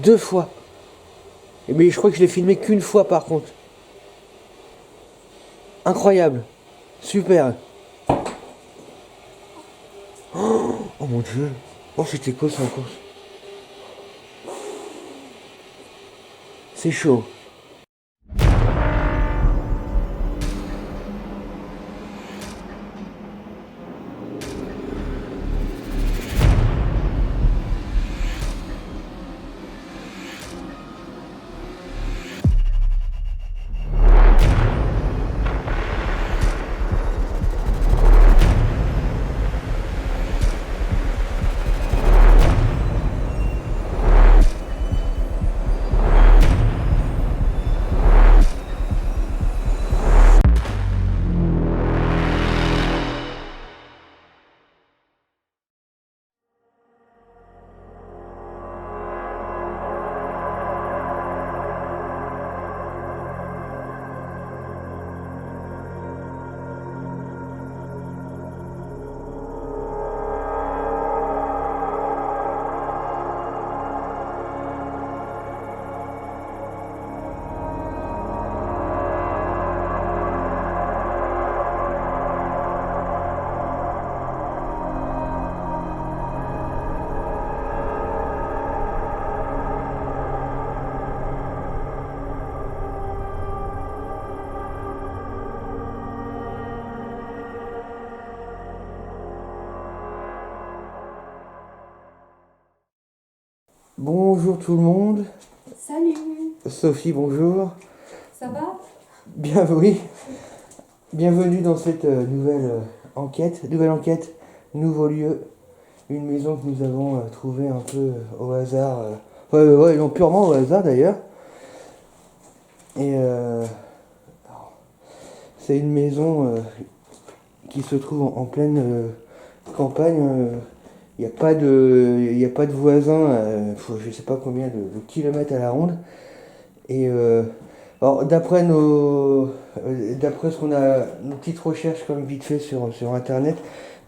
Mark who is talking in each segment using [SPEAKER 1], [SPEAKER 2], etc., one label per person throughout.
[SPEAKER 1] 2 fois. Mais je crois que je l'ai filmé qu'une fois par contre. Incroyable. Super. Oh mon dieu. Oh c'était quoi ça encore? C'est chaud. Bonjour tout le monde.
[SPEAKER 2] Salut.
[SPEAKER 1] Sophie, bonjour.
[SPEAKER 2] Ça va?
[SPEAKER 1] Bienvenue. Bienvenue dans cette nouvelle enquête. Nouveau lieu. Une maison que nous avons trouvée un peu au hasard. Ouais, non, purement au hasard d'ailleurs. Et c'est une maison qui se trouve en pleine campagne. Il n'y a pas de voisins, je sais pas combien de kilomètres à la ronde. Et alors d'après ce qu'on a, nos petites recherches comme vite fait sur internet,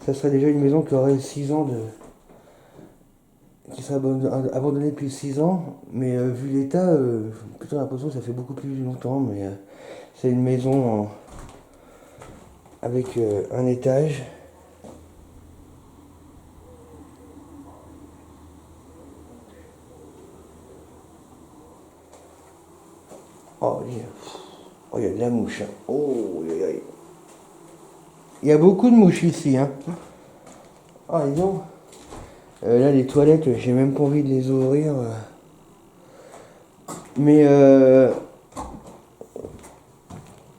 [SPEAKER 1] ça serait déjà une maison qui aurait 6 ans qui serait abandonnée depuis 6 ans. Mais vu l'état, j'ai plutôt l'impression que ça fait beaucoup plus longtemps. Mais c'est une maison avec un étage. Oh, il y a de la mouche. Hein. Oh, il y a beaucoup de mouches ici. Hein. Ah, dis donc. Là, les toilettes, j'ai même pas envie de les ouvrir. Mais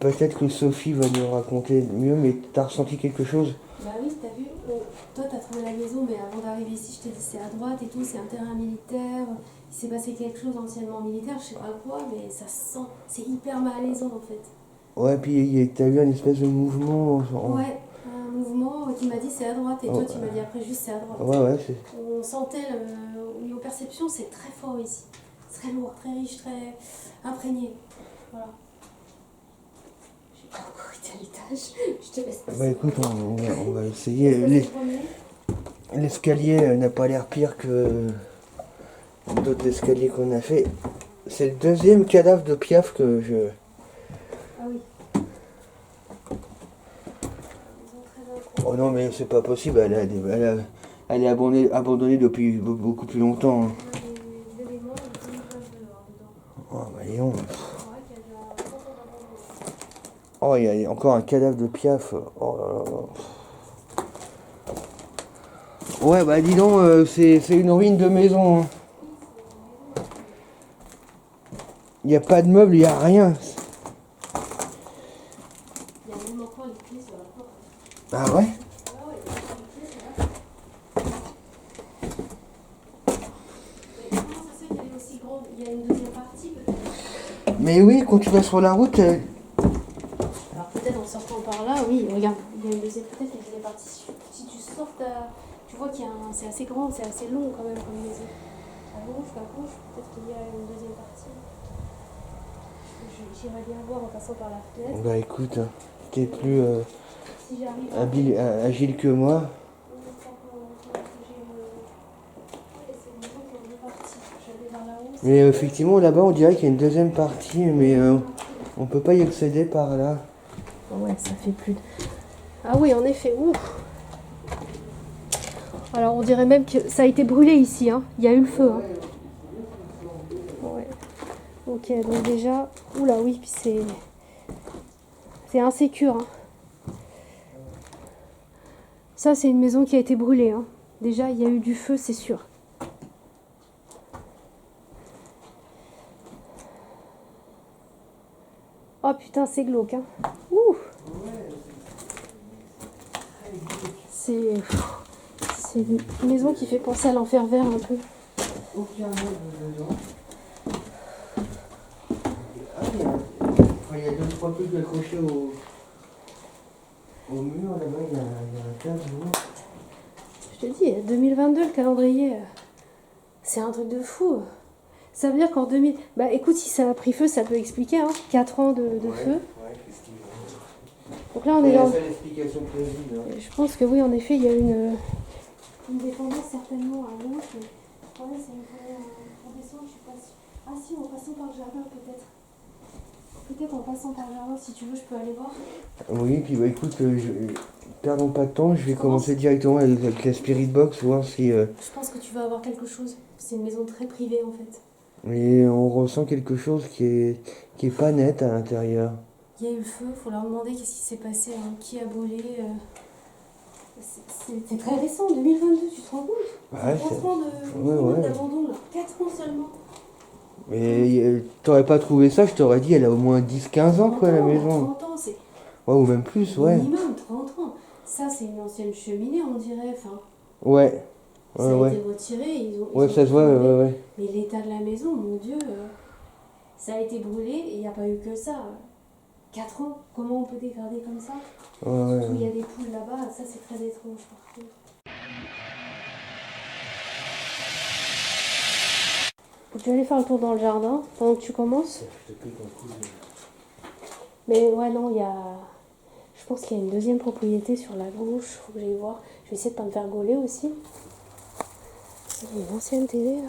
[SPEAKER 1] peut-être que Sophie va nous raconter mieux, mais t'as ressenti quelque chose?
[SPEAKER 2] Bah oui, t'as vu, toi t'as trouvé la maison, mais avant d'arriver ici, je t'ai dit c'est à droite et tout, c'est un terrain militaire, il s'est passé quelque chose anciennement militaire, je sais pas quoi, mais ça se sent, c'est hyper malaisant en fait.
[SPEAKER 1] Ouais, puis t'as vu un espèce de mouvement
[SPEAKER 2] Ouais, un mouvement qui m'a dit c'est à droite, et
[SPEAKER 1] Oh,
[SPEAKER 2] toi tu m'as dit après juste c'est à droite.
[SPEAKER 1] ouais, c'est...
[SPEAKER 2] On sentait, au niveau perception, c'est très fort ici. Très lourd, très riche, très imprégné. Voilà. J'ai pas encore été à l'étage, je te laisse passer.
[SPEAKER 1] Bah écoute, on va essayer.
[SPEAKER 2] Est-ce que c'est le premier?
[SPEAKER 1] L'escalier n'a pas l'air pire que d'autres escaliers qu'on a fait. C'est le deuxième cadavre de Piaf que je...
[SPEAKER 2] Ah oui.
[SPEAKER 1] Oh non, mais c'est pas possible, elle est abandonnée depuis beaucoup plus longtemps. Hein. Oh, bah Léon. Oh, il y a encore un cadavre de Piaf. Oh là là. Ouais, bah dis donc, c'est une ruine de maison. Hein. Il n'y a pas de meubles, il n'y a rien.
[SPEAKER 2] Il y a même encore les clés sur la porte.
[SPEAKER 1] Ah ouais?
[SPEAKER 2] Ah ouais, il y a encore les clés, c'est là. Mais comment ça se fait qu'elle est aussi grande? Il y a une deuxième partie peut-être?
[SPEAKER 1] Mais oui, quand tu vas sur la route...
[SPEAKER 2] Alors peut-être en sortant par là, oui, regarde, il y a une deuxième, peut-être une deuxième partie. Si tu sors, tu vois qu'il y a c'est assez grand, c'est assez long quand même comme maison. À gauche, peut-être qu'il y a une deuxième partie. J'irai bien voir en passant par la fenêtre.
[SPEAKER 1] Bah écoute, t'es plus
[SPEAKER 2] Si j'arrive
[SPEAKER 1] agile que moi. Mais effectivement, là-bas, on dirait qu'il y a une deuxième partie, mais on peut pas y accéder par là.
[SPEAKER 2] Ouais, ça fait plus de... Ah oui, en effet, ouf. Alors on dirait même que ça a été brûlé ici, hein. Il y a eu le feu. Hein. Ouais. Ok, donc déjà... Oula, oui, puis c'est... C'est insécure. Hein. Ça, c'est une maison qui a été brûlée. Hein. Déjà, il y a eu du feu, c'est sûr. Oh putain, c'est glauque. Hein. Ouh. C'est une maison qui fait penser à l'enfer vert un peu.
[SPEAKER 1] Aucun meuble dedans. Ah, il y a deux, trois trucs accrochés au mur. Là-bas, il y a un tableau.
[SPEAKER 2] Je te dis, 2022, le calendrier, c'est un truc de fou. Ça veut dire qu'en 2000... Bah écoute, si ça a pris feu, ça peut expliquer, hein. 4 ans de feu.
[SPEAKER 1] Ouais, effectivement.
[SPEAKER 2] Donc là, on est
[SPEAKER 1] C'est la
[SPEAKER 2] dans...
[SPEAKER 1] seule explication plausible. Hein.
[SPEAKER 2] Je pense que oui, en effet, il y a une dépendance certainement à gauche. Mais le problème, c'est qu'on descend, je suis pas sûre. Ah si, en passant par le jardin, peut-être. Peut-être en passant par le jardin, si tu veux, je peux aller voir.
[SPEAKER 1] Oui, puis bah écoute, perdons pas de temps, je vais commencer directement avec la Spirit Box, voir si...
[SPEAKER 2] Je pense que tu vas avoir quelque chose. C'est une maison très privée, en fait.
[SPEAKER 1] Mais on ressent quelque chose qui est pas net à l'intérieur.
[SPEAKER 2] Il y a eu le feu, il faut leur demander qu'est-ce qui s'est passé, hein, qui a brûlé. C'est très récent, 2022, tu te rends compte?
[SPEAKER 1] Ouais,
[SPEAKER 2] 4 ans d'abandon, là. 4 ans seulement.
[SPEAKER 1] Mais t'aurais pas trouvé ça, je t'aurais dit, elle a au moins 10-15 ans, quoi, la maison.
[SPEAKER 2] 30 ans, c'est
[SPEAKER 1] Ouais, ou même plus, ouais.
[SPEAKER 2] minimum 30 ans. Ça, c'est une ancienne cheminée, on dirait. Enfin,
[SPEAKER 1] Ouais.
[SPEAKER 2] ça
[SPEAKER 1] Ouais,
[SPEAKER 2] a
[SPEAKER 1] ouais.
[SPEAKER 2] été retiré, ils
[SPEAKER 1] Ouais,
[SPEAKER 2] ont
[SPEAKER 1] ça se voit,
[SPEAKER 2] brûlé.
[SPEAKER 1] ouais.
[SPEAKER 2] Mais l'état de la maison, mon Dieu, ça a été brûlé et il n'y a pas eu que ça. 4 ans, comment on peut dégrader comme ça?
[SPEAKER 1] Ouais,
[SPEAKER 2] Surtout, il y
[SPEAKER 1] ouais.
[SPEAKER 2] a des poules là-bas, ça c'est très étrange par contre. Je vais aller faire le tour dans le jardin pendant que tu commences. Mais ouais, non, il y a... Je pense qu'il y a une deuxième propriété sur la gauche, faut que j'aille voir. Je vais essayer de pas me faire gauler aussi. Il y a une ancienne télé là.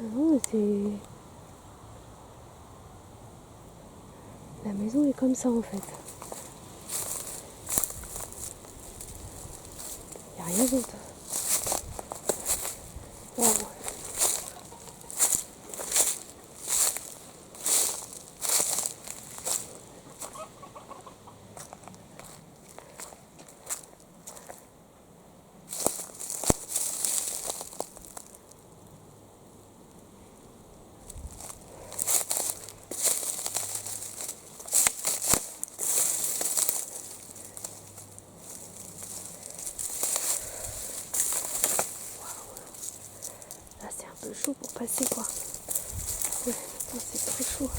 [SPEAKER 2] Non, c'est... La maison est comme ça en fait. Il n'y a rien d'autre. Wow. Là c'est un peu chaud pour passer quoi. Ouais, attends, c'est trop chaud.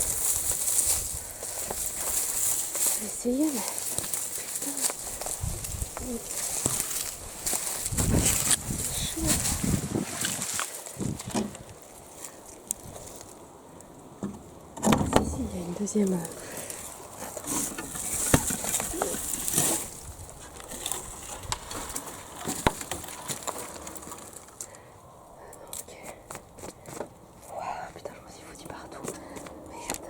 [SPEAKER 2] Je vais essayer mais... Putain. C'est chaud. Si, il y a une deuxième... Putain, je m'en suis foutu partout. Merde.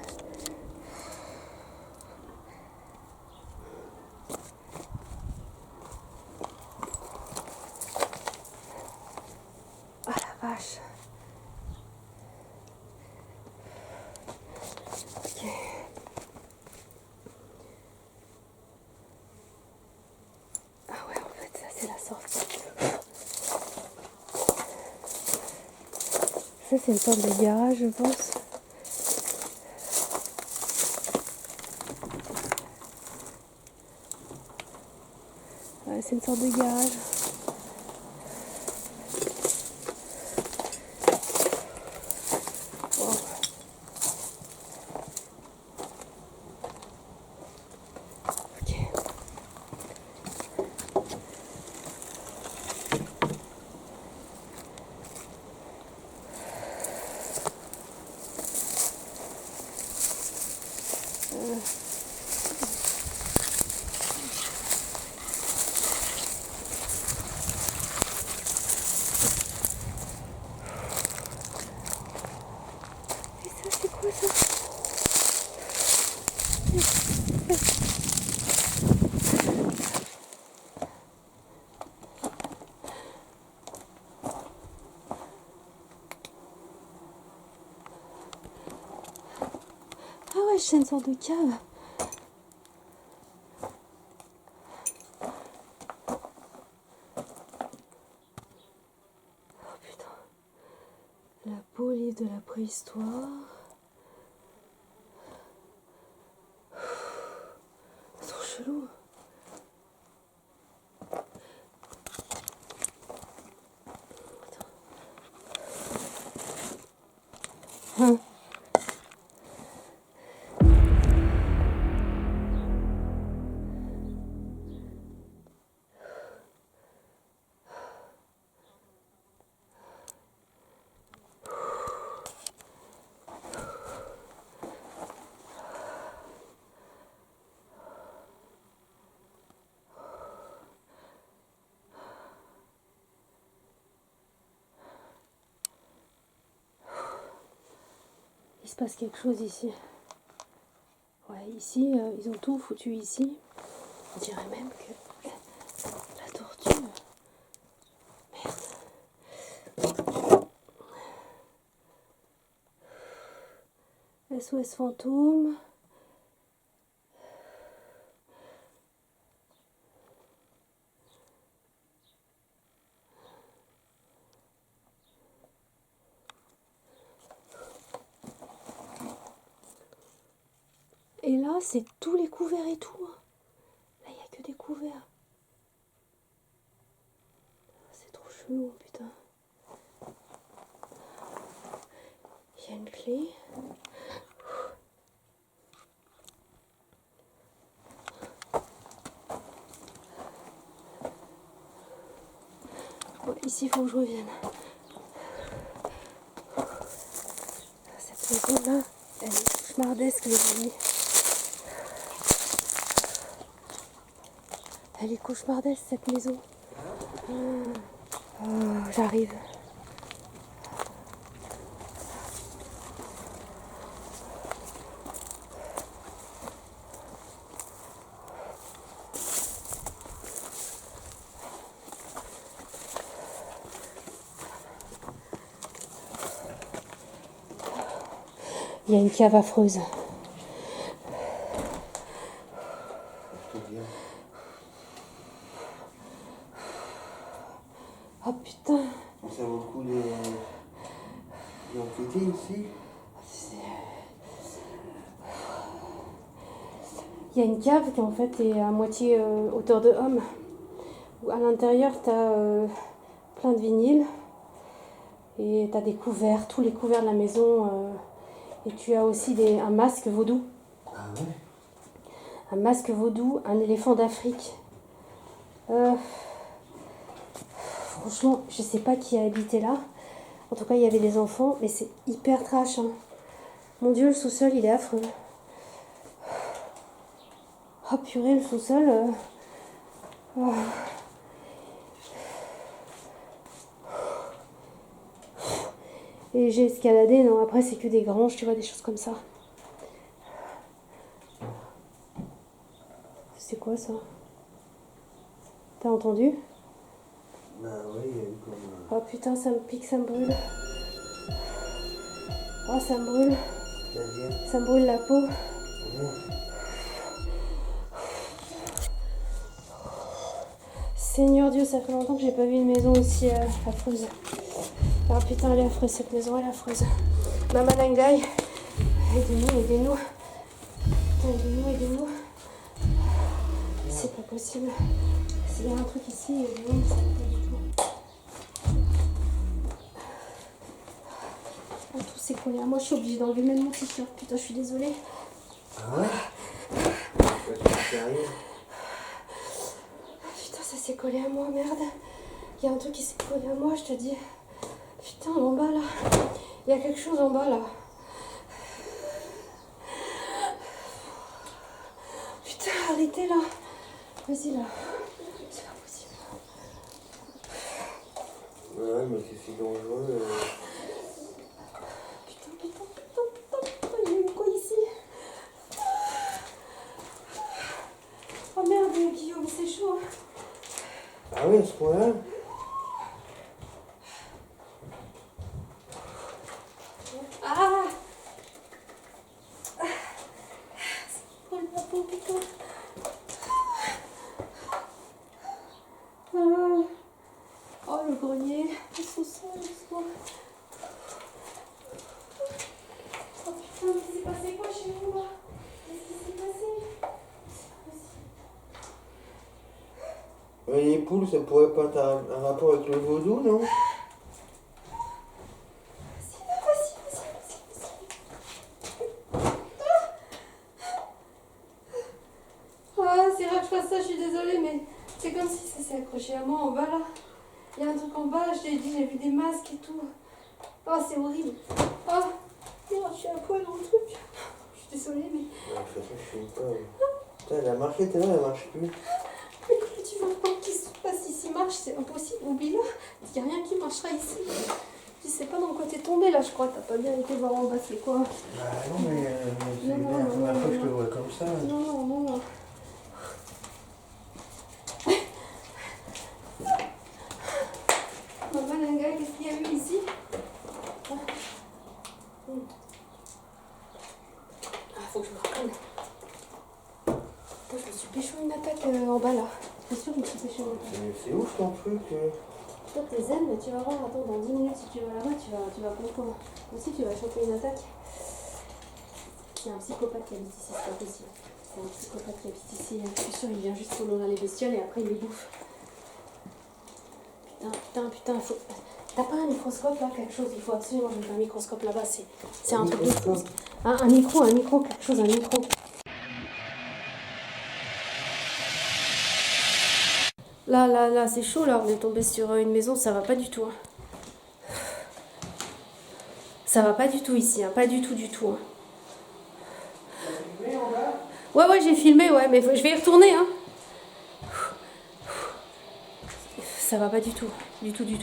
[SPEAKER 2] Ah la vache. Ok. Ah ouais, en fait, ça c'est la sortie. Ça, c'est une sorte de garage, je pense. Ouais, c'est une sorte de garage. Wow. Ok. Et ça, c'est quoi ça? Ah ouais, c'est une sorte de cave. Oh putain. La peau livre de la préhistoire. C'est trop chelou. Hein. Il se passe quelque chose ici. Ouais, ici, ils ont tout foutu ici. On dirait même que la tortue... Merde. SOS fantôme. Et là, c'est tous les couverts et tout. Là, il n'y a que des couverts. C'est trop chelou, putain. Il y a une clé. Bon, ici, il faut que je revienne. Cette maison-là, elle est cauchemardesque, les amis. Elle est cauchemardesque, cette maison. Oh, j'arrive. Il y a une cave affreuse. Oh putain.
[SPEAKER 1] Ça vaut le coup d'enquêter ici.
[SPEAKER 2] Il y a une cave qui en fait est à moitié hauteur de homme. Où à l'intérieur tu as plein de vinyles. Et tu as des couverts, tous les couverts de la maison. Et tu as aussi un masque vaudou.
[SPEAKER 1] Ah ouais.
[SPEAKER 2] Un masque vaudou, un éléphant d'Afrique. Franchement, je sais pas qui a habité là. En tout cas, il y avait des enfants, mais c'est hyper trash. Hein. Mon Dieu, le sous-sol, il est affreux. Oh purée, le sous-sol. Oh. Et j'ai escaladé, non, après c'est que des granges, tu vois, des choses comme ça. C'est quoi ça? T'as entendu?
[SPEAKER 1] Bah ouais, il y a eu comme...
[SPEAKER 2] Oh putain, ça me pique, ça me brûle. Oh, ça me brûle. Ça me brûle la peau. Seigneur Dieu, ça fait longtemps que j'ai pas vu une maison aussi affreuse. Ah putain, elle est affreuse, cette maison, elle est affreuse. Maman Nangai, aidez-nous, aidez-nous. Putain, aidez-nous. C'est pas possible. S'il y a un truc ici, aidez-nous, ça va pas du tout. Oh, tout s'est collé à moi, je suis obligée d'enlever même mon t-shirt. Putain, je suis désolée.
[SPEAKER 1] Ah ouais? Qu'est-ce qui arrive?
[SPEAKER 2] Putain, ça s'est collé à moi, merde. Il y a un truc qui s'est collé à moi, je te dis. Putain, en bas là. Il y a quelque chose en bas là. Putain, arrêtez là. Vas-y là. C'est pas possible.
[SPEAKER 1] Ouais, mais c'est si dangereux.
[SPEAKER 2] Putain, il y a eu quoi ici? Oh merde, Guillaume, c'est chaud.
[SPEAKER 1] Ah oui, à ce point-là?
[SPEAKER 2] Ah! Oh la peau, putain. Ah. Oh le grenier, le sous-sol, le soir. Oh putain, mais il s'est passé quoi chez vous là? Qu'est-ce qui s'est passé?
[SPEAKER 1] Les poules, ça pourrait pas être un rapport avec le vaudou, non?
[SPEAKER 2] Ah, c'est vrai que je fasse ça, je suis désolée, mais c'est comme si ça s'est accroché à moi en bas là. Il y a un truc en bas, je t'ai dit, j'ai vu des masques et tout. Oh, c'est horrible. Oh, oh, je suis à poil dans le truc. Je suis désolée, mais.
[SPEAKER 1] Ouais, de toute façon, je filme pas. Putain, elle a marché, t'es là, elle marche plus.
[SPEAKER 2] Mais comment tu veux pas qu'il se passe ici marche? C'est impossible, oublie-le. Il n'y a rien qui marchera ici. Tu sais pas dans quoi t'es tombé là, je crois. T'as pas bien été voir en bas, c'est quoi?
[SPEAKER 1] Bah non, mais c'est la
[SPEAKER 2] non,
[SPEAKER 1] première fois que je te
[SPEAKER 2] non.
[SPEAKER 1] vois comme ça.
[SPEAKER 2] Non. Maman Nanga, qu'est-ce qu'il y a eu ici? Ah, faut que je me reprenne. Putain, je me suis pécho une attaque en bas là. C'est sûr que je me suis pécho une attaque.
[SPEAKER 1] C'est ouf ton truc.
[SPEAKER 2] Toi, t'es zen, mais tu vas voir, attends, dans 10 minutes, si tu vas là-bas, tu vas comprendre. Aussi, tu vas choper une attaque. Il y a un psychopathe qui habite ici, c'est pas possible. C'est un psychopathe qui habite ici. Je suis sûre, il vient juste follow les bestioles et après il les bouffe. Putain, faut. T'as pas un microscope là, quelque chose? Il faut absolument mettre un microscope là-bas, c'est un truc de fou. Un micro, quelque chose, un micro. Là, c'est chaud là, on est tombé sur une maison, ça va pas du tout. Hein. Ça va pas du tout ici, hein, pas du tout. Hein. Ouais, j'ai filmé, ouais, mais je vais y retourner, hein. Ça va pas du tout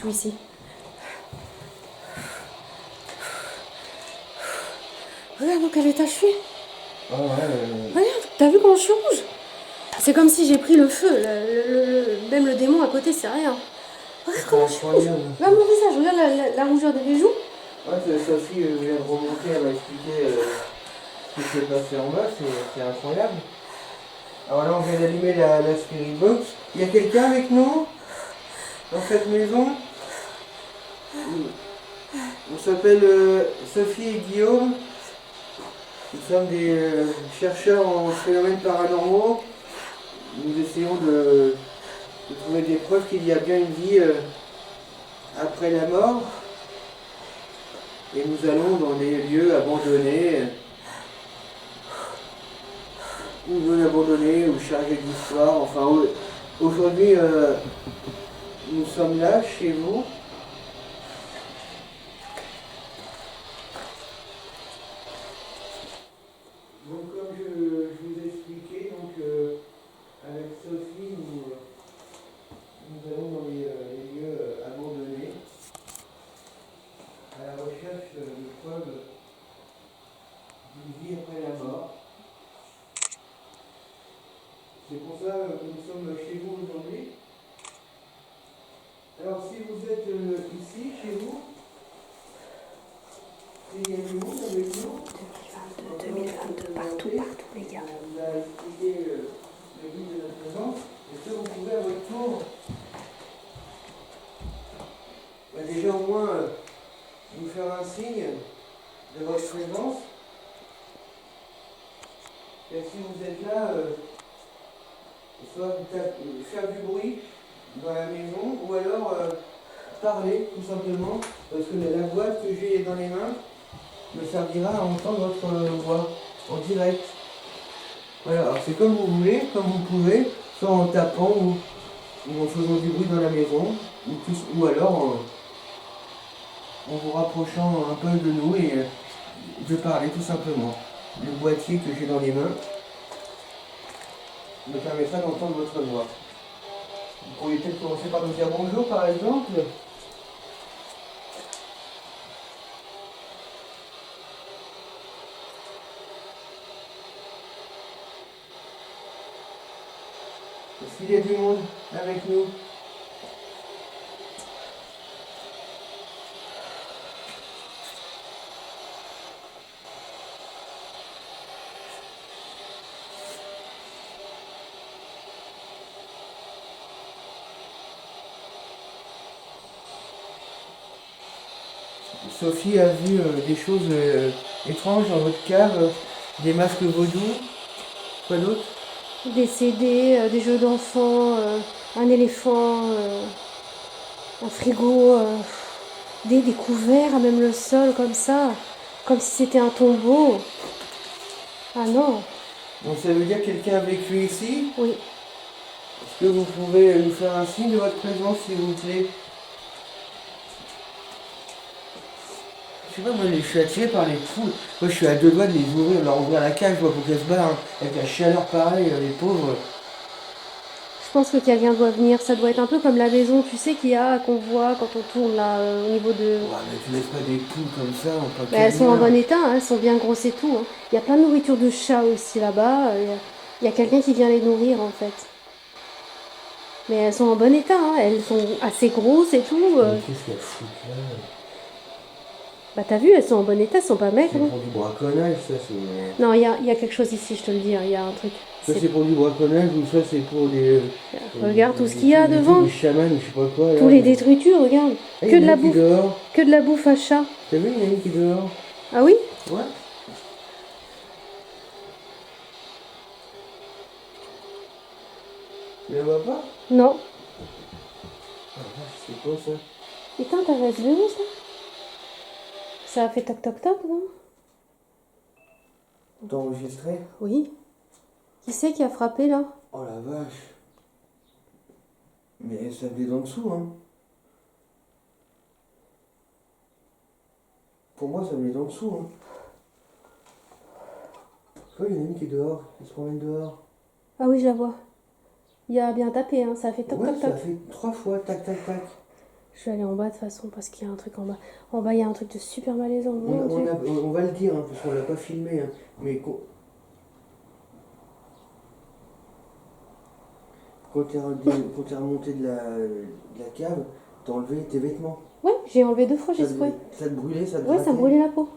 [SPEAKER 2] ici. Regarde dans quel état je suis.
[SPEAKER 1] Ah ouais.
[SPEAKER 2] Regarde, t'as vu comment je suis rouge? C'est comme si j'ai pris le feu, même le démon à côté, c'est rien. Regarde comment je suis rouge. Regarde mon visage, regarde la rougeur de mes joues.
[SPEAKER 1] Ouais, Sophie vient de remonter, elle m'a expliqué ce qui s'est passé en bas, c'est incroyable. Alors là, on vient d'allumer la Spirit Box. Il y a quelqu'un avec nous dans cette maison? On s'appelle Sophie et Guillaume. Nous sommes des chercheurs en phénomènes paranormaux. Nous essayons de trouver des preuves qu'il y a bien une vie après la mort. Et nous allons dans des lieux abandonnés, ou non abandonnés, ou chargés d'histoire. Enfin, aujourd'hui, nous sommes là, chez vous. Donc, comme je vous ai expliqué, avec Sophie, nous allons dans les lieux abandonnés, à la recherche de preuves d'une vie après la mort. C'est pour ça que nous sommes chez vous aujourd'hui. Alors si vous êtes ici, chez vous, il y a du monde avec nous.
[SPEAKER 2] 2022, partout, les gars.
[SPEAKER 1] On vous a expliqué le but de notre présence. Est-ce que vous pouvez à votre tour déjà au moins faire un signe de votre présence. Et si vous êtes là, soit faire du bruit dans la maison, ou alors parler tout simplement, parce que la boîte que j'ai dans les mains me servira à entendre votre voix en direct. Voilà, alors c'est comme vous voulez, comme vous pouvez, soit en tapant ou en faisant du bruit dans la maison, ou alors en vous rapprochant un peu de nous et de parler tout simplement. Le boîtier que j'ai dans les mains me permettra d'entendre votre voix. Vous pourriez peut-être commencer par nous dire bonjour par exemple. Est-ce qu'il y a du monde avec nous? Sophie a vu des choses étranges dans votre cave, des masques vaudous, quoi d'autre?
[SPEAKER 2] Des CD, des jeux d'enfants, un éléphant, un frigo, des couverts, même le sol comme ça, comme si c'était un tombeau. Ah non,
[SPEAKER 1] Donc ça veut dire que quelqu'un a vécu ici?
[SPEAKER 2] oui.
[SPEAKER 1] Est-ce que vous pouvez nous faire un signe de votre présence s'il vous plaît? Je sais pas, moi je suis attiré par les poules. Moi je suis à deux doigts de les ouvrir, de leur ouvrir la cage pour qu'elles se barrent. Avec la chaleur pareille, les pauvres.
[SPEAKER 2] Je pense que quelqu'un doit venir. Ça doit être un peu comme la maison, tu sais, qu'on voit quand on tourne là, au niveau de...
[SPEAKER 1] Ouais, mais tu laisses pas des poules comme ça, pas
[SPEAKER 2] Bah, elles sont en bon état, hein, elles sont bien grosses et tout. Hein. Il y a plein de nourriture de chat aussi là-bas. Il y a quelqu'un qui vient les nourrir en fait. Mais elles sont en bon état, hein. Elles sont assez grosses et tout.
[SPEAKER 1] Mais qu'est-ce qu'elles foutent là?
[SPEAKER 2] Bah t'as vu, elles sont en bon état, elles sont pas maigres.
[SPEAKER 1] C'est
[SPEAKER 2] Hein.
[SPEAKER 1] pour du braconnage, ça c'est.
[SPEAKER 2] Non, il y a quelque chose ici, je te le dis, il y a un truc.
[SPEAKER 1] Ça c'est pour du braconnage ou ça c'est pour des.
[SPEAKER 2] Regarde tout ce qu'il y a devant.
[SPEAKER 1] Des chamans ou je sais pas quoi. Là,
[SPEAKER 2] Tous les détritus, regarde.
[SPEAKER 1] Ah,
[SPEAKER 2] Que de la
[SPEAKER 1] qui est
[SPEAKER 2] bouffe.
[SPEAKER 1] dehors.
[SPEAKER 2] Que de la bouffe à chat.
[SPEAKER 1] T'as vu, il y en a une qui est dehors.
[SPEAKER 2] Ah oui?
[SPEAKER 1] Ouais. Tu la vois pas?
[SPEAKER 2] Non.
[SPEAKER 1] Ah vache, c'est quoi ça?
[SPEAKER 2] Putain, t'as vu où ça? Ça a fait toc toc toc, non?
[SPEAKER 1] T'as enregistré?
[SPEAKER 2] Oui. Qui c'est qui a frappé là?
[SPEAKER 1] Oh la vache. Mais ça venait d'en dessous, hein. Pour moi, ça venait d'en dessous, hein. Tu vois, il y en a une qui est dehors, elle se promène dehors.
[SPEAKER 2] Ah oui, je la vois. Il a bien tapé, hein. Ça a fait toc
[SPEAKER 1] Ouais,
[SPEAKER 2] toc
[SPEAKER 1] ça a
[SPEAKER 2] toc.
[SPEAKER 1] fait 3 fois, tac, tac, tac.
[SPEAKER 2] Je vais aller en bas de toute façon parce qu'il y a un truc en bas. En bas, il y a un truc de super malaisant. Mon Dieu.
[SPEAKER 1] On va le dire, hein, parce qu'on l'a pas filmé, hein. Mais quand t'es remonté de la cave, t'as enlevé tes vêtements.
[SPEAKER 2] Ouais, j'ai enlevé 2 fois, j'ai secoué.
[SPEAKER 1] Ça te brûlait, ça te
[SPEAKER 2] Ouais, ça
[SPEAKER 1] grattait.
[SPEAKER 2] me brûlait la peau.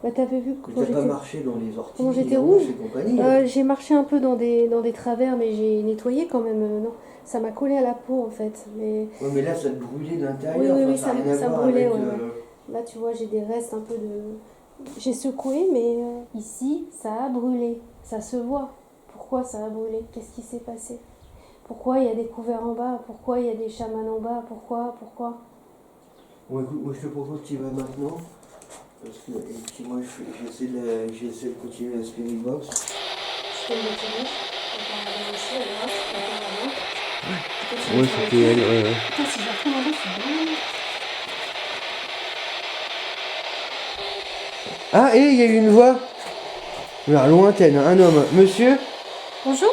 [SPEAKER 2] Bah t'avais vu
[SPEAKER 1] Mais
[SPEAKER 2] quand
[SPEAKER 1] t'as pas
[SPEAKER 2] j'étais...
[SPEAKER 1] marché dans les orties,
[SPEAKER 2] Comment j'étais
[SPEAKER 1] les
[SPEAKER 2] rouge
[SPEAKER 1] ronces et compagnie. Hein.
[SPEAKER 2] J'ai marché un peu dans des travers, mais j'ai nettoyé quand même. Non, ça m'a collé à la peau en fait. Mais
[SPEAKER 1] Ouais, mais là, ça te brûlait de l'intérieur.
[SPEAKER 2] oui,
[SPEAKER 1] enfin,
[SPEAKER 2] oui,
[SPEAKER 1] ça a rien à
[SPEAKER 2] ça
[SPEAKER 1] voir
[SPEAKER 2] brûlait.
[SPEAKER 1] avec,
[SPEAKER 2] Ouais. Là, tu vois, j'ai des restes un peu de... J'ai secoué, mais ici, ça a brûlé. Ça se voit. Pourquoi ça a brûlé? Qu'est-ce qui s'est passé? Pourquoi il y a des couverts en bas? Pourquoi il y a des chamans en bas? Pourquoi?
[SPEAKER 1] Bon, écoute, moi, je te propose que tu y vas maintenant. Parce que, et puis moi, j'essaie de continuer la Spirit Box.
[SPEAKER 2] Je te le motiver. Aussi,
[SPEAKER 1] Ouais, c'était elle, ouais.
[SPEAKER 2] Putain, si je la retrouve en bas, je suis dingue.
[SPEAKER 1] Ah, et il y a eu une voix. Là, lointaine, un homme. Monsieur?
[SPEAKER 2] Bonjour.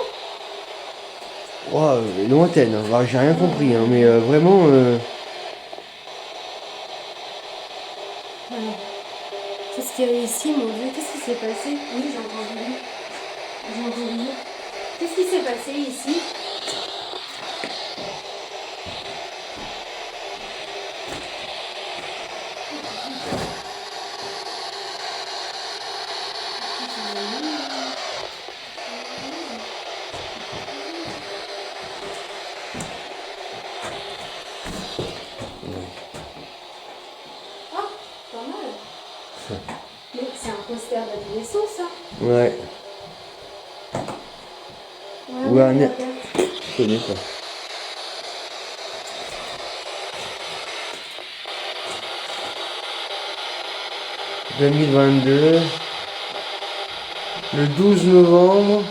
[SPEAKER 1] Oh, lointaine, hein. Alors, j'ai rien compris, hein, mais vraiment.
[SPEAKER 2] Alors, qu'est-ce qu'il y a ici, mon Dieu? Qu'est-ce qui s'est passé? Oui, j'ai entendu. J'ai entendu. Qu'est-ce qui s'est passé ici? Ah, pas mal. connaissant ça.
[SPEAKER 1] Ouais.
[SPEAKER 2] Ouais,
[SPEAKER 1] Ouais,
[SPEAKER 2] regarde.
[SPEAKER 1] je connais pas. « 2022, le 12 novembre,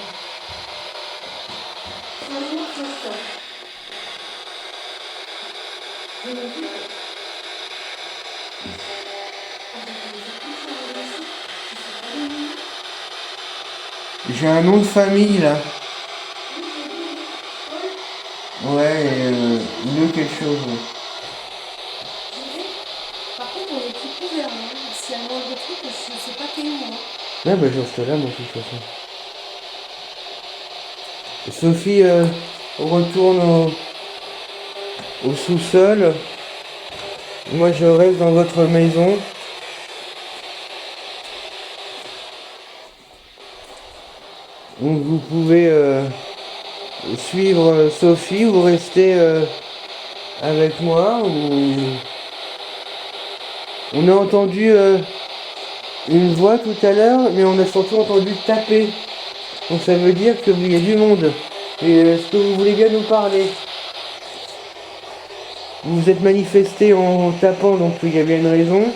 [SPEAKER 2] Un jour, c'est ça. Je me dis,
[SPEAKER 1] j'ai un nom de famille là. Ouais, le quelque chose. Ouais.
[SPEAKER 2] Par contre, on est plus couvert. Hein. S'il y a le moindre truc, je sais pas t'es où. Hein.
[SPEAKER 1] Ouais, bah je reste là, moi, de toute façon. Sophie retourne au sous-sol. Moi, je reste dans votre maison. Donc, vous pouvez suivre Sophie ou rester avec moi. On a entendu une voix tout à l'heure, mais on a surtout entendu taper. Donc, ça veut dire qu'il y a du monde. Et est-ce que vous voulez bien nous parler? Vous vous êtes manifesté en tapant, donc il y a bien une raison.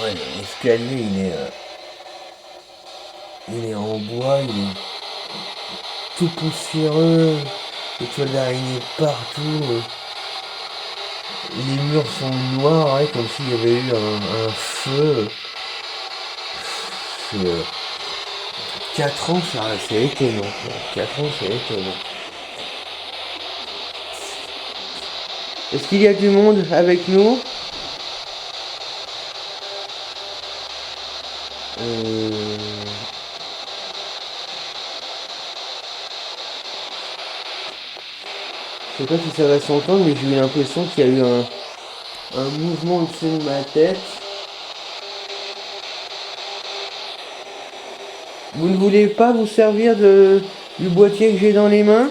[SPEAKER 1] Ouais, l'escalier il est en bois, il est tout poussiéreux, les toiles d'araignée partout, les murs sont noirs, ouais, comme s'il y avait eu un feu. C'est, 4 ans, ça, c'est étonnant. 4 ans, c'est étonnant. Est-ce qu'il y a du monde avec nous? Je sais pas si ça va s'entendre, mais j'ai eu l'impression qu'il y a eu un mouvement au-dessus de ma tête. Vous ne voulez pas vous servir du boîtier que j'ai dans les mains?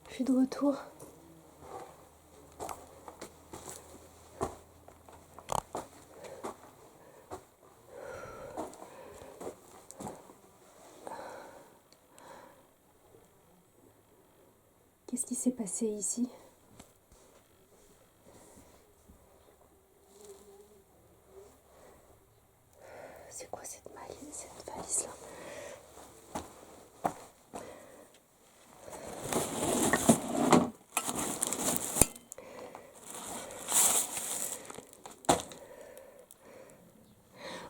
[SPEAKER 2] Je suis de retour. Qu'est-ce qui s'est passé ici? C'est quoi cette valise-là?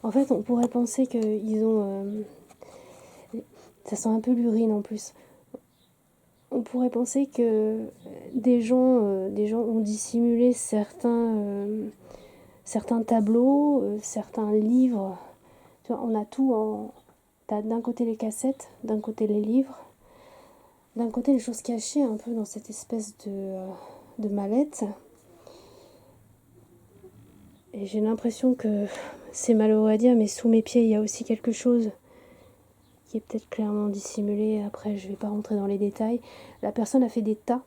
[SPEAKER 2] En fait, on pourrait penser qu'ils ont... ça sent un peu l'urine en plus. On pourrait penser que des gens ont dissimulé certains tableaux, certains livres. Tu vois, on a tout en... T'as d'un côté les cassettes, d'un côté les livres, d'un côté les choses cachées un peu dans cette espèce de mallette. Et j'ai l'impression que, c'est malheureux à dire, mais sous mes pieds il y a aussi quelque chose qui est peut-être clairement dissimulé. Après, je vais pas rentrer dans les détails. La personne a fait des tas.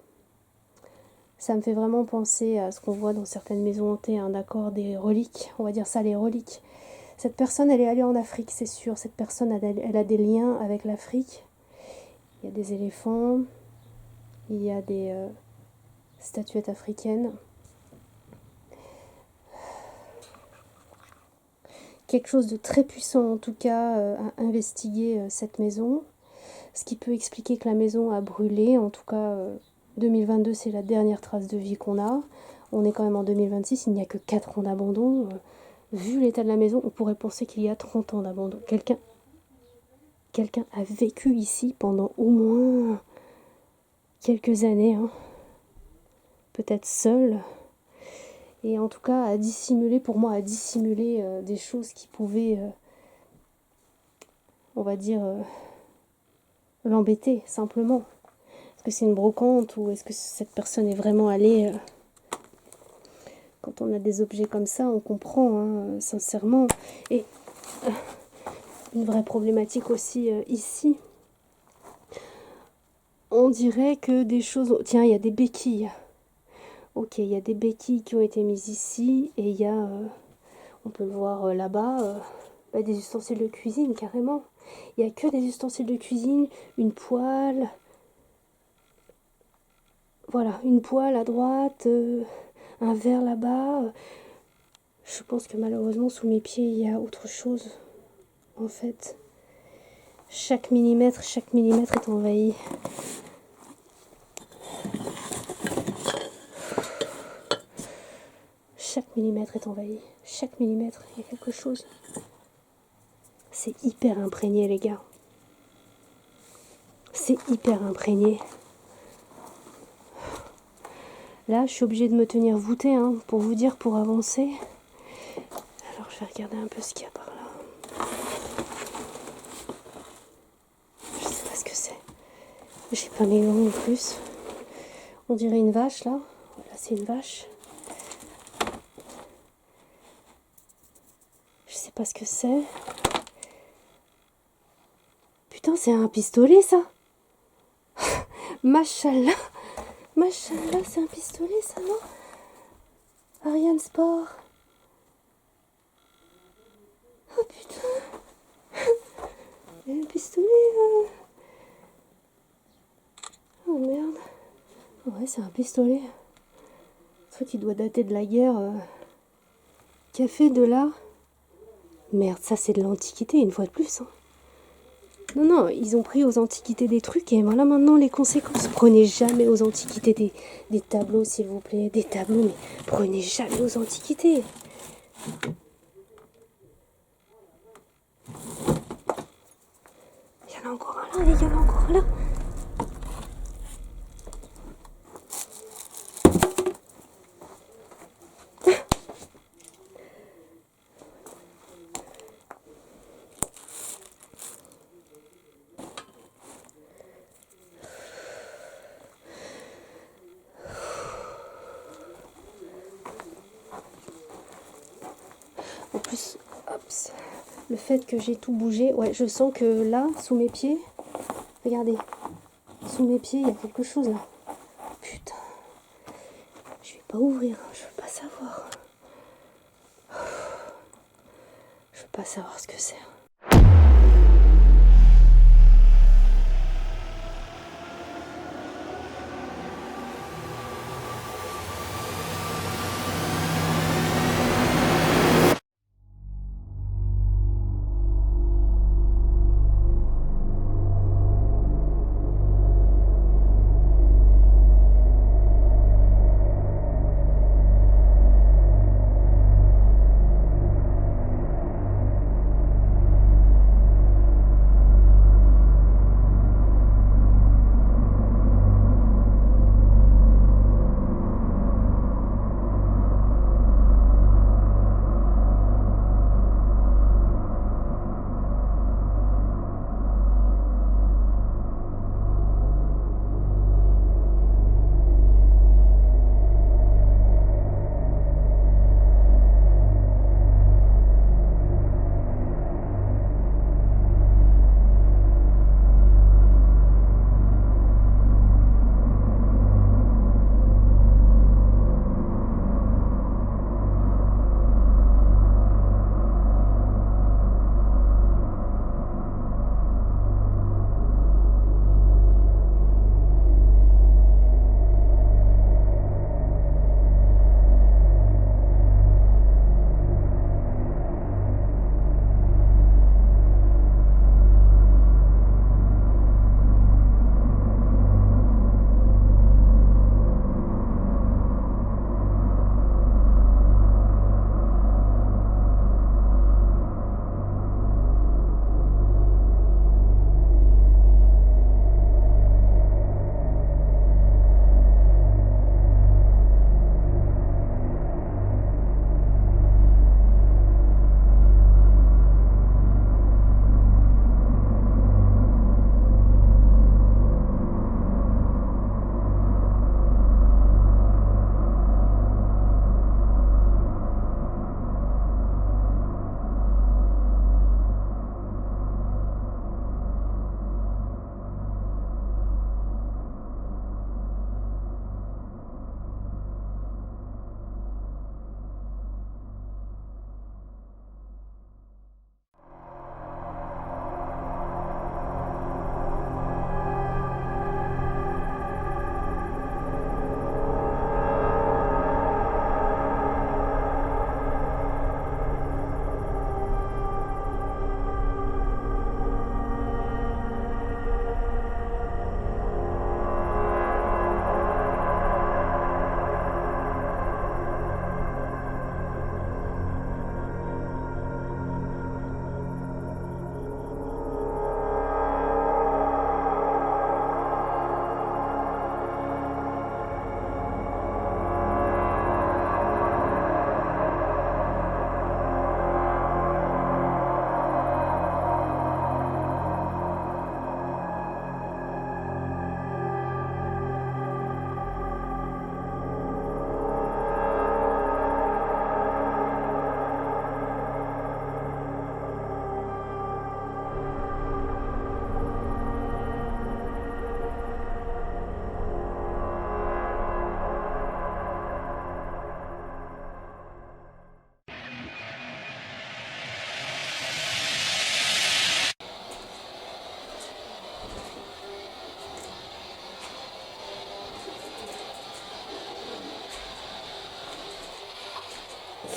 [SPEAKER 2] Ça me fait vraiment penser à ce qu'on voit dans certaines maisons hantées, hein, d'accord, des reliques. On va dire ça, les reliques. Cette personne, elle est allée en Afrique, c'est sûr. Cette personne, elle a des liens avec l'Afrique. Il y a des éléphants. Il y a des statuettes africaines. Quelque chose de très puissant, en tout cas, à investiguer cette maison. Ce qui peut expliquer que la maison a brûlé, en tout cas... 2022, c'est la dernière trace de vie qu'on a. On est quand même en 2026, il n'y a que 4 ans d'abandon. Vu l'état de la maison, on pourrait penser qu'il y a 30 ans d'abandon. Quelqu'un a vécu ici pendant au moins quelques années, hein. Peut-être seul. Et en tout cas, pour moi, à dissimuler des choses qui pouvaient, on va dire, l'embêter, simplement. Est-ce que c'est une brocante ou est-ce que cette personne est vraiment allée... Quand on a des objets comme ça, on comprend, hein, sincèrement. Et une vraie problématique aussi ici. On dirait que des choses... Tiens, il y a des béquilles. Ok, il y a des béquilles qui ont été mises ici. Et il y a, on peut le voir là-bas, des ustensiles de cuisine, carrément. Il n'y a que des ustensiles de cuisine, une poêle. Voilà, une poêle à droite, un verre là-bas. Je pense que malheureusement, sous mes pieds, il y a autre chose, en fait. Chaque millimètre est envahi. Chaque millimètre est envahi. Chaque millimètre, il y a quelque chose. C'est hyper imprégné, les gars. C'est hyper imprégné. Là, je suis obligée de me tenir voûtée, hein, pour vous dire, pour avancer. Alors, je vais regarder un peu ce qu'il y a par là. Je sais pas ce que c'est. J'ai pas mes gants en plus. On dirait une vache, là. Voilà, c'est une vache. Je sais pas ce que c'est. Putain, c'est un pistolet, ça. Machallah. Machallah, c'est un pistolet, ça, non? Ariane Sport. Oh, putain. Il y a un pistolet, là. Oh, merde. Ouais, c'est un pistolet. Un truc qui doit dater de la guerre. Qui a fait de là. Merde, ça, c'est de l'Antiquité, une fois de plus, hein. Non, ils ont pris aux Antiquités des trucs et voilà maintenant les conséquences. Prenez jamais aux Antiquités des tableaux, s'il vous plaît. Des tableaux, mais prenez jamais aux Antiquités. Il y en a encore un là, il y en a encore un là. En plus, hops, le fait que j'ai tout bougé, ouais, je sens que là, sous mes pieds, regardez, sous mes pieds, il y a quelque chose là. Putain, je vais pas ouvrir, je veux pas savoir. Je veux pas savoir ce que c'est.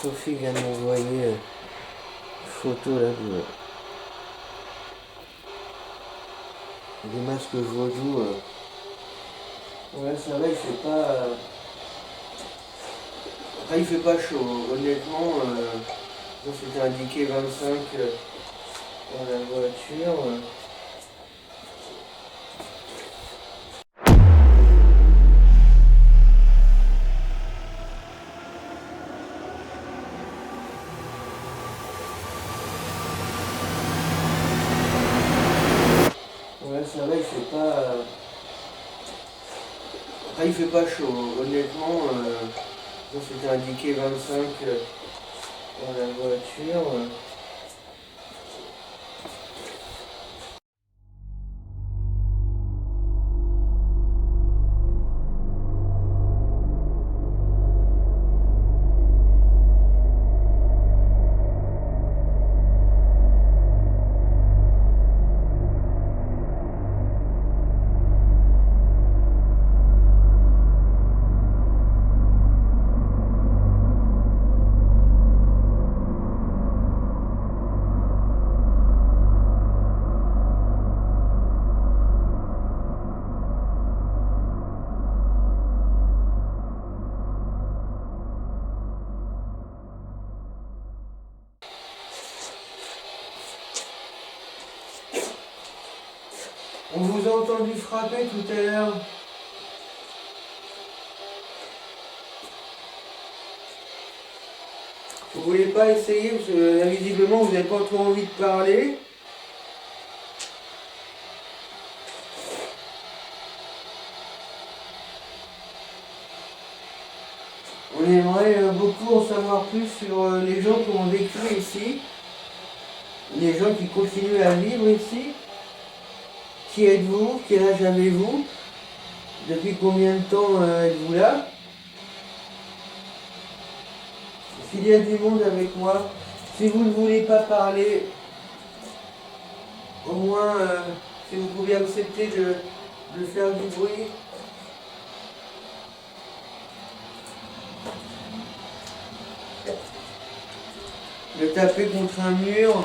[SPEAKER 1] Sophie vient de m'envoyer une photo là des masques vaudou. Ouais, ça va, il fait pas. Après, il fait pas chaud. Honnêtement, c'était indiqué 25 dans la voiture. Ouais, ça va, il fait pas. Après, il fait pas chaud. Honnêtement, c'était indiqué 25 dans la voiture. On vous a entendu frapper tout à l'heure. Vous voulez pas essayer parce que visiblement vous n'avez pas trop envie de parler. On aimerait beaucoup en savoir plus sur les gens qui ont vécu ici, les gens qui continuent à vivre ici. Qui êtes-vous? Quel âge avez-vous? Depuis combien de temps êtes-vous là? S'il y a du monde avec moi, si vous ne voulez pas parler, au moins si vous pouvez accepter de faire du bruit. De taper contre un mur.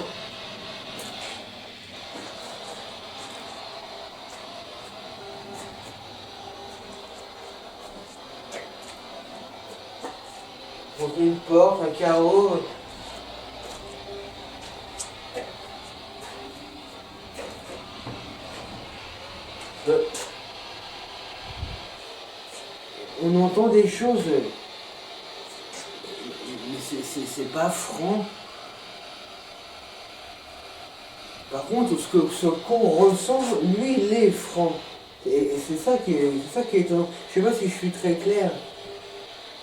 [SPEAKER 1] Contre une porte, un carreau. On entend des choses. Mais c'est pas franc. Par contre, ce qu'on ressent, lui, il est franc. Et c'est ça qui est étonnant. Je sais pas si je suis très clair.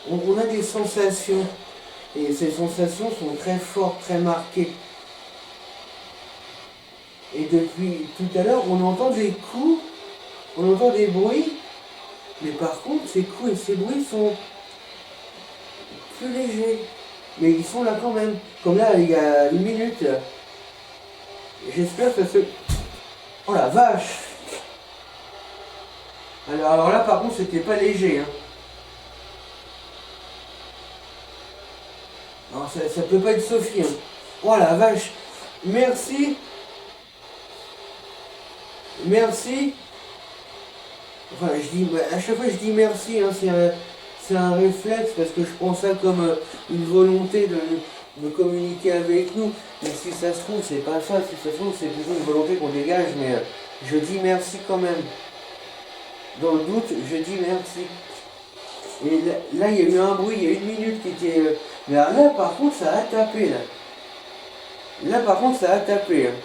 [SPEAKER 1] On a des sensations. Et ces sensations sont très fortes, très marquées. Et depuis tout à l'heure, on entend des coups, on entend des bruits. Mais par contre, ces coups et ces bruits sont plus légers. Mais ils sont là quand même. Comme là, il y a une minute. J'espère que ça se... Oh la vache! Alors là, par contre, c'était pas léger. Hein. Alors ça peut pas être Sophie. Hein. Oh la vache! Merci! Merci! Enfin, à chaque fois je dis merci, hein, c'est un réflexe parce que je prends ça comme une volonté de communiquer avec nous. Mais si ça se trouve, c'est pas ça, si ça se trouve, c'est plutôt une volonté qu'on dégage, mais je dis merci quand même. Dans le doute, je dis merci. Et là, il y a eu un bruit, il y a une minute qui était... Mais là, par contre, ça a tapé, là. Là, par contre, ça a tapé. Hein.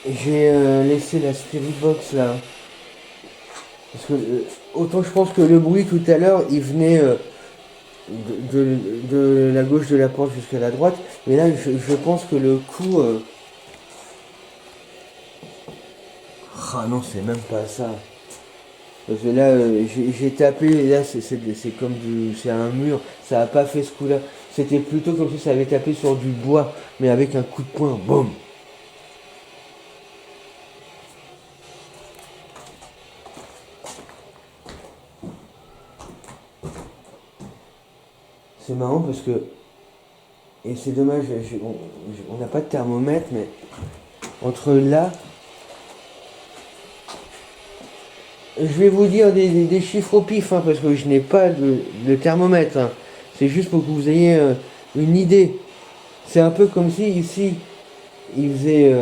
[SPEAKER 1] Et j'ai laissé la Spirit Box, là. Parce que autant je pense que le bruit tout à l'heure il venait de la gauche de la porte jusqu'à la droite, mais là je pense que le coup ah non, c'est même pas ça. Parce que là j'ai tapé et là c'est comme c'est un mur, ça a pas fait ce coup là, c'était plutôt comme si ça avait tapé sur du bois mais avec un coup de poing, boum. C'est marrant parce que Et c'est dommage, on n'a pas de thermomètre, mais entre là, je vais vous dire des chiffres au pif, hein, parce que je n'ai pas de thermomètre. Hein. C'est juste pour que vous ayez une idée. C'est un peu comme si ici, il faisait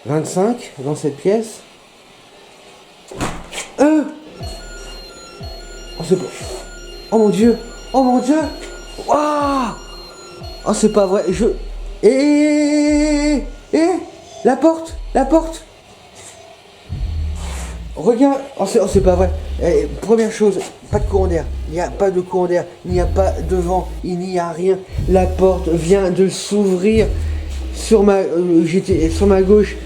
[SPEAKER 1] 25 dans cette pièce. Oh, c'est pas... Oh mon Dieu! Oh mon Dieu! Waouh! Oh, c'est pas vrai. La porte! La porte! Regarde! Oh, c'est pas vrai. Première chose, pas de courant d'air. Il n'y a pas de courant d'air. Il n'y a pas de vent. Il n'y a rien. La porte vient de s'ouvrir j'étais sur ma gauche.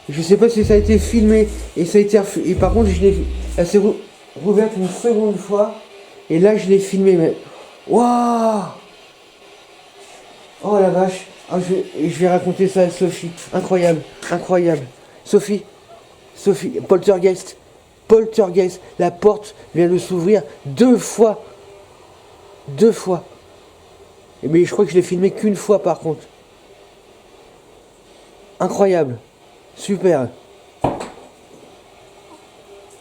[SPEAKER 1] Je sais pas si ça a été filmé. Et ça a été et par contre, elle s'est rouverte une seconde fois. Et là, je l'ai filmé. Mais waouh! Oh la vache! Oh, je vais raconter ça à Sophie. Incroyable, incroyable. Sophie, poltergeist. Poltergeist. La porte vient de s'ouvrir 2 fois. 2 fois. Mais je crois que je l'ai filmé qu'une fois par contre. Incroyable. Super.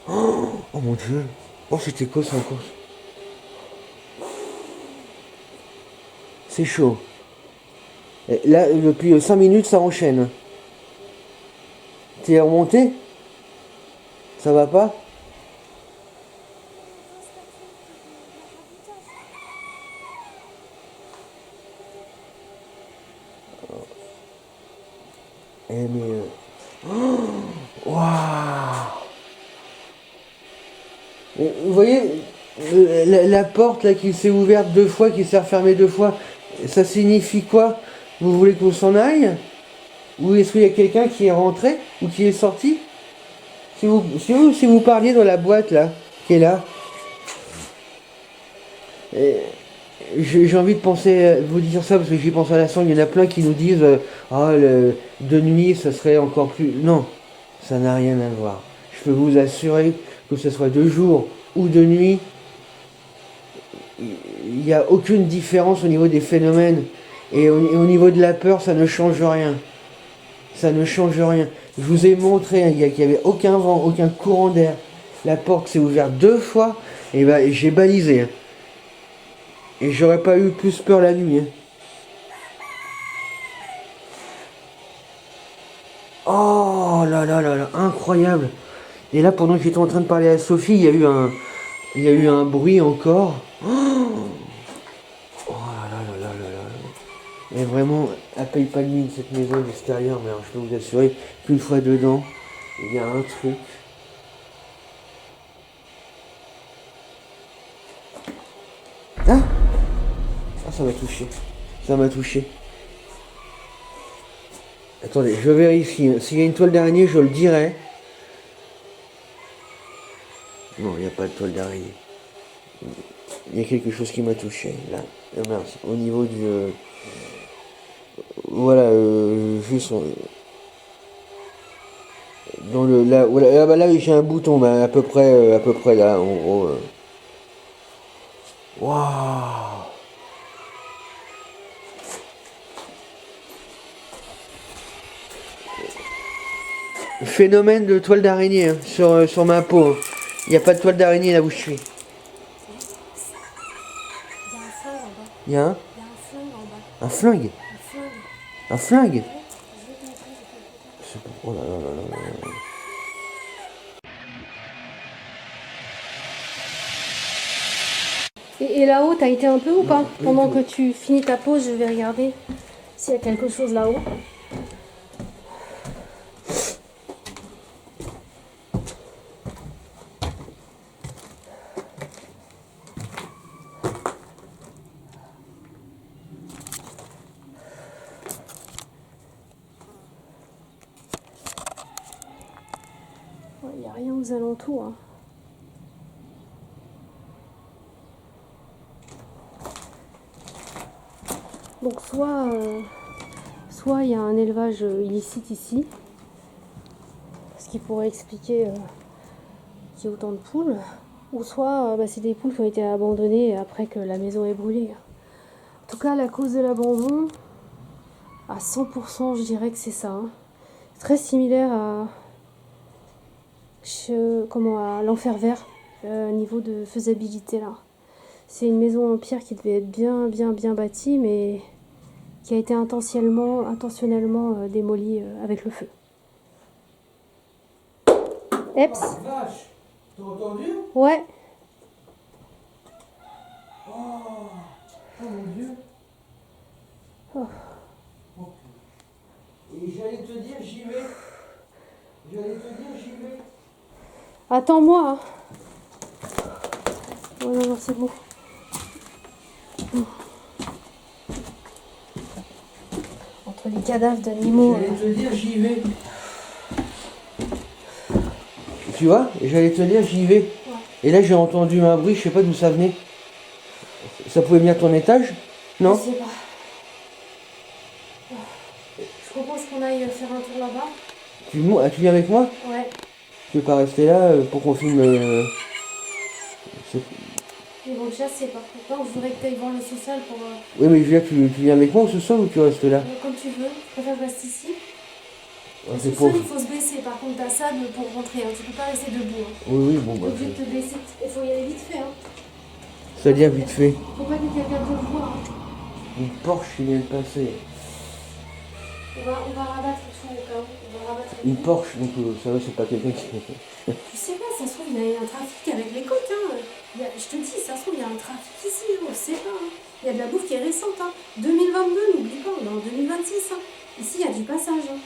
[SPEAKER 1] Oh mon dieu. Oh, c'était quoi ça encore? C'est chaud. Et là, depuis 5 minutes, ça enchaîne. T'es remonté? Ça va pas? Eh mais... Waouh! Vous voyez, la porte là qui s'est ouverte 2 fois, qui s'est refermée 2 fois, ça signifie quoi? Vous voulez qu'on s'en aille? Ou est-ce qu'il y a quelqu'un qui est rentré ou qui est sorti? Si vous parliez dans la boîte là, qui est là, et j'ai envie de penser, vous dire ça parce que j'y pense à l'instant, il y en a plein qui nous disent ah, de nuit ça serait encore plus. Non, ça n'a rien à voir. Je peux vous assurer que ce soit de jour ou de nuit, il n'y a aucune différence au niveau des phénomènes. Et au niveau de la peur, ça ne change rien. Ça ne change rien. Je vous ai montré qu'il n'y avait aucun vent, aucun courant d'air. La porte s'est ouverte 2 fois et ben, j'ai balisé. Hein. Et j'aurais pas eu plus peur la nuit. Hein. Oh là là là là, incroyable. Et là, pendant que j'étais en train de parler à Sophie, il y a eu un bruit encore. Oh là là là là là là. Et vraiment, elle paye pas de mine cette maison extérieure, mais alors, je peux vous assurer qu'une fois dedans, il y a un truc. Ah, ah, ça m'a touché. Ça m'a touché. Attendez, je vérifie. S'il y a une toile d'araignée, je le dirai. Non, il n'y a pas de toile d'araignée. Il y a quelque chose qui m'a touché, là. Merci. Au niveau du... voilà, juste... dans le... Là, voilà, là j'ai un bouton, bah, à peu près là, en gros. Waouh! Phénomène de toile d'araignée hein, sur ma peau. Hein. Il n'y a pas de toile d'araignée là où je suis. Il y a un
[SPEAKER 2] Il y a un flingue en bas.
[SPEAKER 1] Un flingue?
[SPEAKER 2] Un flingue.
[SPEAKER 1] Un flingue?
[SPEAKER 2] Ouais, je vais te montrer, je vais te montrer.
[SPEAKER 1] Oh là là là là là.
[SPEAKER 2] Et là-haut, t'as été un peu ou pas? Pendant que tu finis ta pause, je vais regarder s'il y a quelque chose là-haut. Il n'y a rien aux alentours. Hein. Donc soit il y a un élevage illicite ici, ce qui pourrait expliquer qu'il y ait autant de poules, ou soit c'est des poules qui ont été abandonnées après que la maison est brûlée. En tout cas, la cause de l'abandon, à 100%, je dirais que c'est ça. Hein. Très similaire à, à l'Enfer Vert, niveau de faisabilité là. C'est une maison en pierre qui devait être bien bâtie, mais qui a été intentionnellement démolie avec le feu. Eps.
[SPEAKER 1] Oh, vache. T'as entendu?
[SPEAKER 2] Ouais.
[SPEAKER 1] Oh, oh mon Dieu.
[SPEAKER 2] Oh.
[SPEAKER 1] Et j'allais te dire, j'y vais.
[SPEAKER 2] Attends-moi. Hein. Oh non, c'est bon. Entre les cadavres d'animaux.
[SPEAKER 1] J'allais te dire, j'y vais. Tu vois, j'allais te dire, j'y vais. Ouais. Et là, j'ai entendu un bruit, je sais pas d'où ça venait. Ça pouvait venir de ton étage? Non?
[SPEAKER 2] Je sais pas. Je propose qu'on aille faire un tour là-bas.
[SPEAKER 1] Tu viens avec moi?
[SPEAKER 2] Ouais.
[SPEAKER 1] Tu veux pas rester là pour qu'on filme
[SPEAKER 2] Ils vont le chasser par contre. Non, je voudrais que tu ailles voir le sous-sol pour...
[SPEAKER 1] Oui, mais je veux dire, tu viens avec moi au sous-sol ou tu restes là?
[SPEAKER 2] Comme tu veux. Je préfère rester ici.
[SPEAKER 1] Ouais,
[SPEAKER 2] le sous-sol, il faut se baisser. Par contre, t'as ça pour rentrer. Hein. Tu peux pas rester debout. Hein.
[SPEAKER 1] Oui, bon,
[SPEAKER 2] bah... T'es obligé de te baisser. Il faut y aller vite fait. Hein.
[SPEAKER 1] C'est-à-dire vite fait?
[SPEAKER 2] Faut pas que quelqu'un te voie. Hein.
[SPEAKER 1] Une Porsche qui vient de passer.
[SPEAKER 2] On va rabattre tout au cas où.
[SPEAKER 1] Une Porsche, donc ça va, c'est pas quelqu'un qui...
[SPEAKER 2] Tu sais pas, ça se trouve, il y a un trafic avec les coques. Hein. Je te dis, ça se trouve, il y a un trafic ici, je sais pas. Hein. Il y a de la bouffe qui est récente. Hein. 2022, n'oublie pas, on est en 2026. Hein. Ici, il y a du passage. Hein.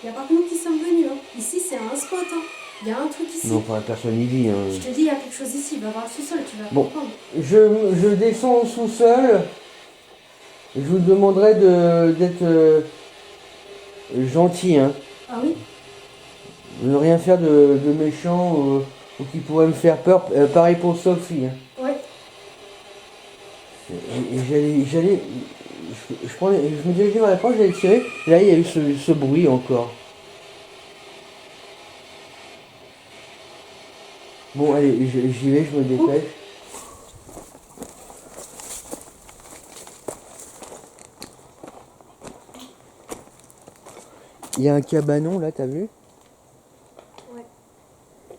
[SPEAKER 2] Il n'y a pas que nous qui sommes venus. Hein. Ici, c'est un spot. Hein. Il y a un truc ici.
[SPEAKER 1] Non, pas personne n'y vit. Hein.
[SPEAKER 2] Je te dis, il y a quelque chose ici. Va voir le sous-sol, tu vas comprendre.
[SPEAKER 1] Je descends au sous-sol. Je vous demanderai d'être gentil. Hein.
[SPEAKER 2] Ah oui?
[SPEAKER 1] Ne rien faire de méchant ou qui pourrait me faire peur. Pareil pour Sophie. Hein.
[SPEAKER 2] Ouais.
[SPEAKER 1] Et j'allais. Je me dirigeais vers la porte, j'allais tirer. Là, il y a eu ce bruit encore. Bon, allez, j'y vais, je me dépêche. Il y a un cabanon là, t'as vu?
[SPEAKER 2] Ouais.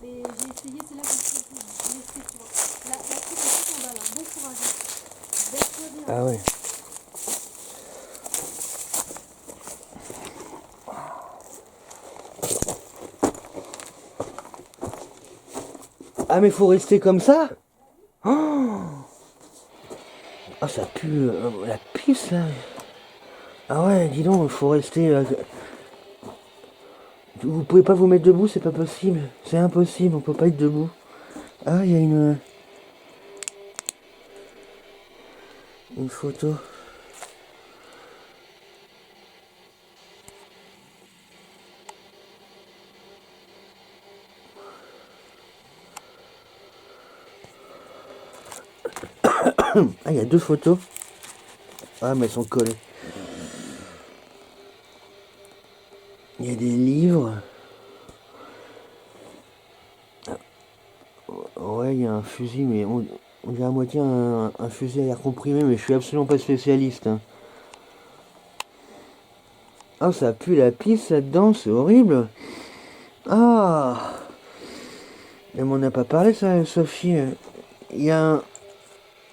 [SPEAKER 2] Mais j'ai essayé, c'est là que je suis laissé, tu vois. La truc est tout en bas là. Bon courage. Baisse-toi bien.
[SPEAKER 1] Ah ouais. Ah mais faut rester comme ça? Oh, ah ça pue la pisse là. Ah ouais, dis donc, faut rester... Vous pouvez pas vous mettre debout, c'est pas possible. C'est impossible, on peut pas être debout. Ah, il y a une photo. Ah, il y a 2 photos. Ah, mais elles sont collées. Il y a des livres. Ouais, il y a un fusil, mais on dirait à moitié un fusil à air comprimé, mais je suis absolument pas spécialiste. Hein. Ah, ça pue la pisse là-dedans, c'est horrible. Ah, elle m'en a pas parlé ça, Sophie. Il y a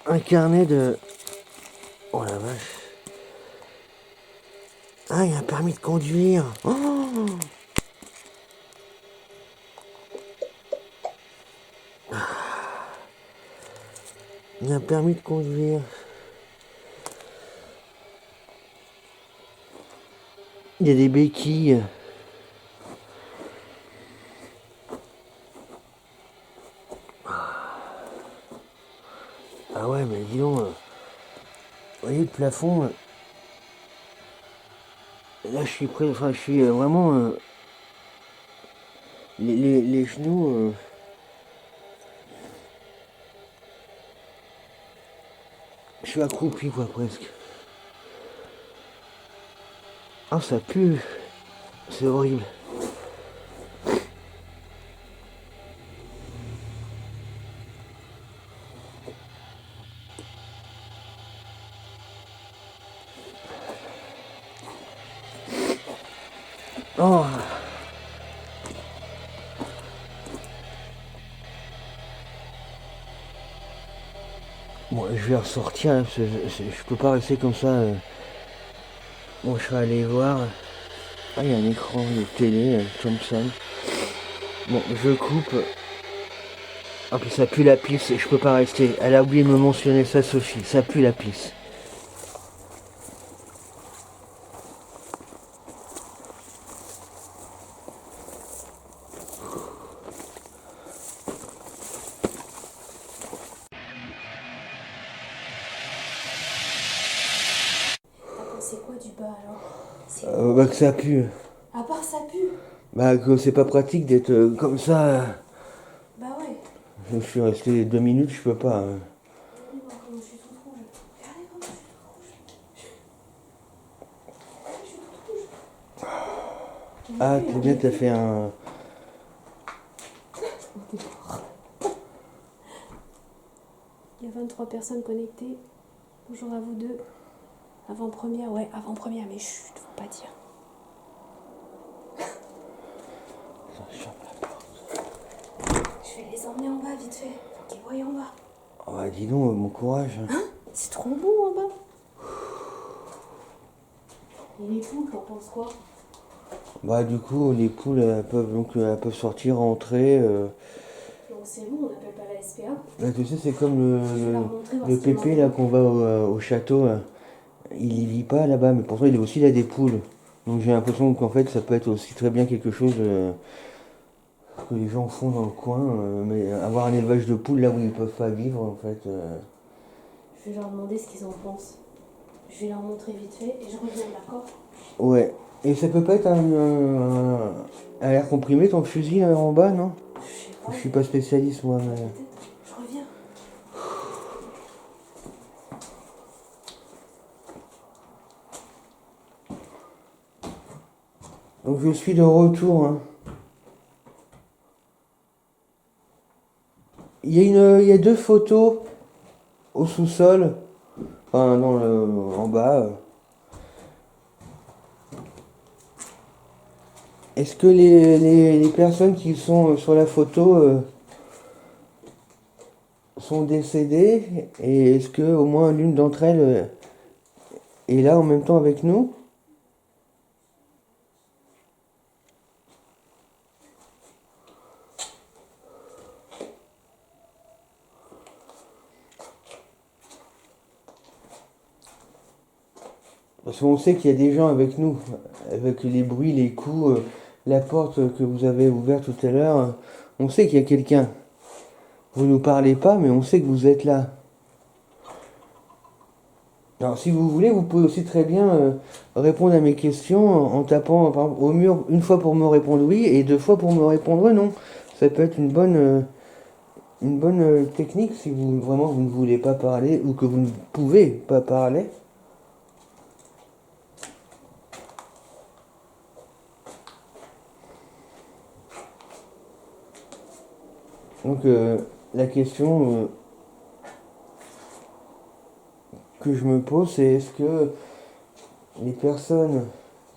[SPEAKER 1] un carnet de... Oh la vache. Ah, il y a un permis de conduire. Oh, il y a un permis de conduire. Il y a des béquilles. Ah ouais, mais dis donc. Vous voyez le plafond. Là, je suis prêt. Enfin, je suis vraiment. Les genoux. Je suis accroupi, quoi, presque. Ah, ça pue. C'est horrible. Oh. Bon, je vais ressortir, hein, parce que je peux pas rester comme ça. Bon, je serais allé voir. Ah, il y a un écran de télé, Thomson. Bon, je coupe. Ah, puis ça pue la pisse, je peux pas rester. Elle a oublié de me mentionner ça, Sophie. Ça pue la pisse.
[SPEAKER 2] T'as pensé quoi du bas alors? C'est
[SPEAKER 1] Bah, que ça pue.
[SPEAKER 2] À part ça pue.
[SPEAKER 1] Bah, que c'est pas pratique d'être comme ça.
[SPEAKER 2] Bah ouais.
[SPEAKER 1] Je suis resté 2 minutes, je peux pas.
[SPEAKER 2] Regardez moi comment je suis toute rouge. Regardez comment je suis toute rouge. Je suis toute rouge.
[SPEAKER 1] Ah, t'es bien, t'as fait un.
[SPEAKER 2] Il y a 23 personnes connectées. Bonjour à vous deux. Avant-première, ouais, avant-première, mais chut, faut pas dire. Je vais les emmener en bas vite fait. Faut qu'ils voient en bas.
[SPEAKER 1] Oh, bah, dis donc, mon courage.
[SPEAKER 2] C'est trop beau en bas. Et les poules, t'en penses quoi?
[SPEAKER 1] Bah, du coup, les poules, elles peuvent sortir, rentrer.
[SPEAKER 2] Non, c'est bon, on n'appelle pas la SPA.
[SPEAKER 1] Là, tu sais, c'est comme
[SPEAKER 2] Je vais leur montrer, voir
[SPEAKER 1] le
[SPEAKER 2] ce qu'ils
[SPEAKER 1] pépé
[SPEAKER 2] m'en
[SPEAKER 1] là
[SPEAKER 2] font.
[SPEAKER 1] qu'on va au château. Il y vit pas là-bas, mais pourtant il a des poules. Donc j'ai l'impression qu'en fait ça peut être aussi très bien quelque chose que les gens font dans le coin, mais avoir un élevage de poules là où ils peuvent pas vivre en fait.
[SPEAKER 2] Je vais leur demander ce qu'ils en pensent. Je vais leur montrer vite fait et je reviens, d'accord?
[SPEAKER 1] Ouais. Et ça peut pas être un air comprimé ton fusil là, en bas, non?
[SPEAKER 2] Je sais pas.
[SPEAKER 1] Je suis pas spécialiste moi, mais.
[SPEAKER 2] Peut-être. Je reviens.
[SPEAKER 1] Donc je suis de retour, hein. Il y a 2 photos au sous-sol, enfin en bas. Est-ce que les personnes qui sont sur la photo sont décédées et est-ce que au moins l'une d'entre elles est là en même temps avec nous? Parce qu'on sait qu'il y a des gens avec nous, avec les bruits, les coups, la porte que vous avez ouverte tout à l'heure. On sait qu'il y a quelqu'un. Vous nous parlez pas, mais on sait que vous êtes là. Alors, si vous voulez, vous pouvez aussi très bien répondre à mes questions en tapant par exemple, au mur une fois pour me répondre oui et 2 fois pour me répondre non. Ça peut être une bonne technique si vous vraiment vous ne voulez pas parler ou que vous ne pouvez pas parler. Donc la question que je me pose, c'est est-ce que les personnes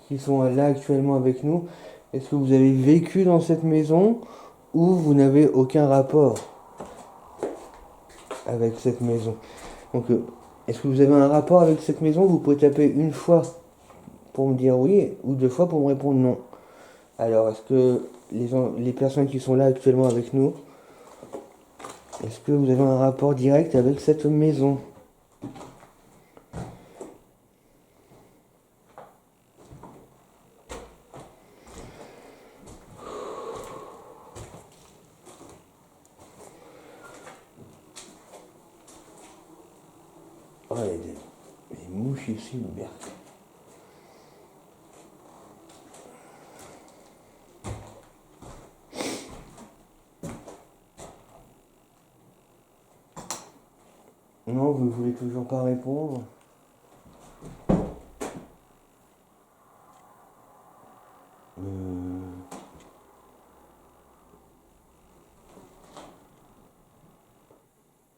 [SPEAKER 1] qui sont là actuellement avec nous, est-ce que vous avez vécu dans cette maison ou vous n'avez aucun rapport avec cette maison? Donc, est-ce que vous avez un rapport avec cette maison? Vous pouvez taper une fois pour me dire oui ou 2 fois pour me répondre non. Alors, est-ce que les personnes qui sont là actuellement avec nous, est-ce que vous avez un rapport direct avec cette maison? Oh, il y a des mouches ici, merde. Non, vous voulez toujours pas répondre?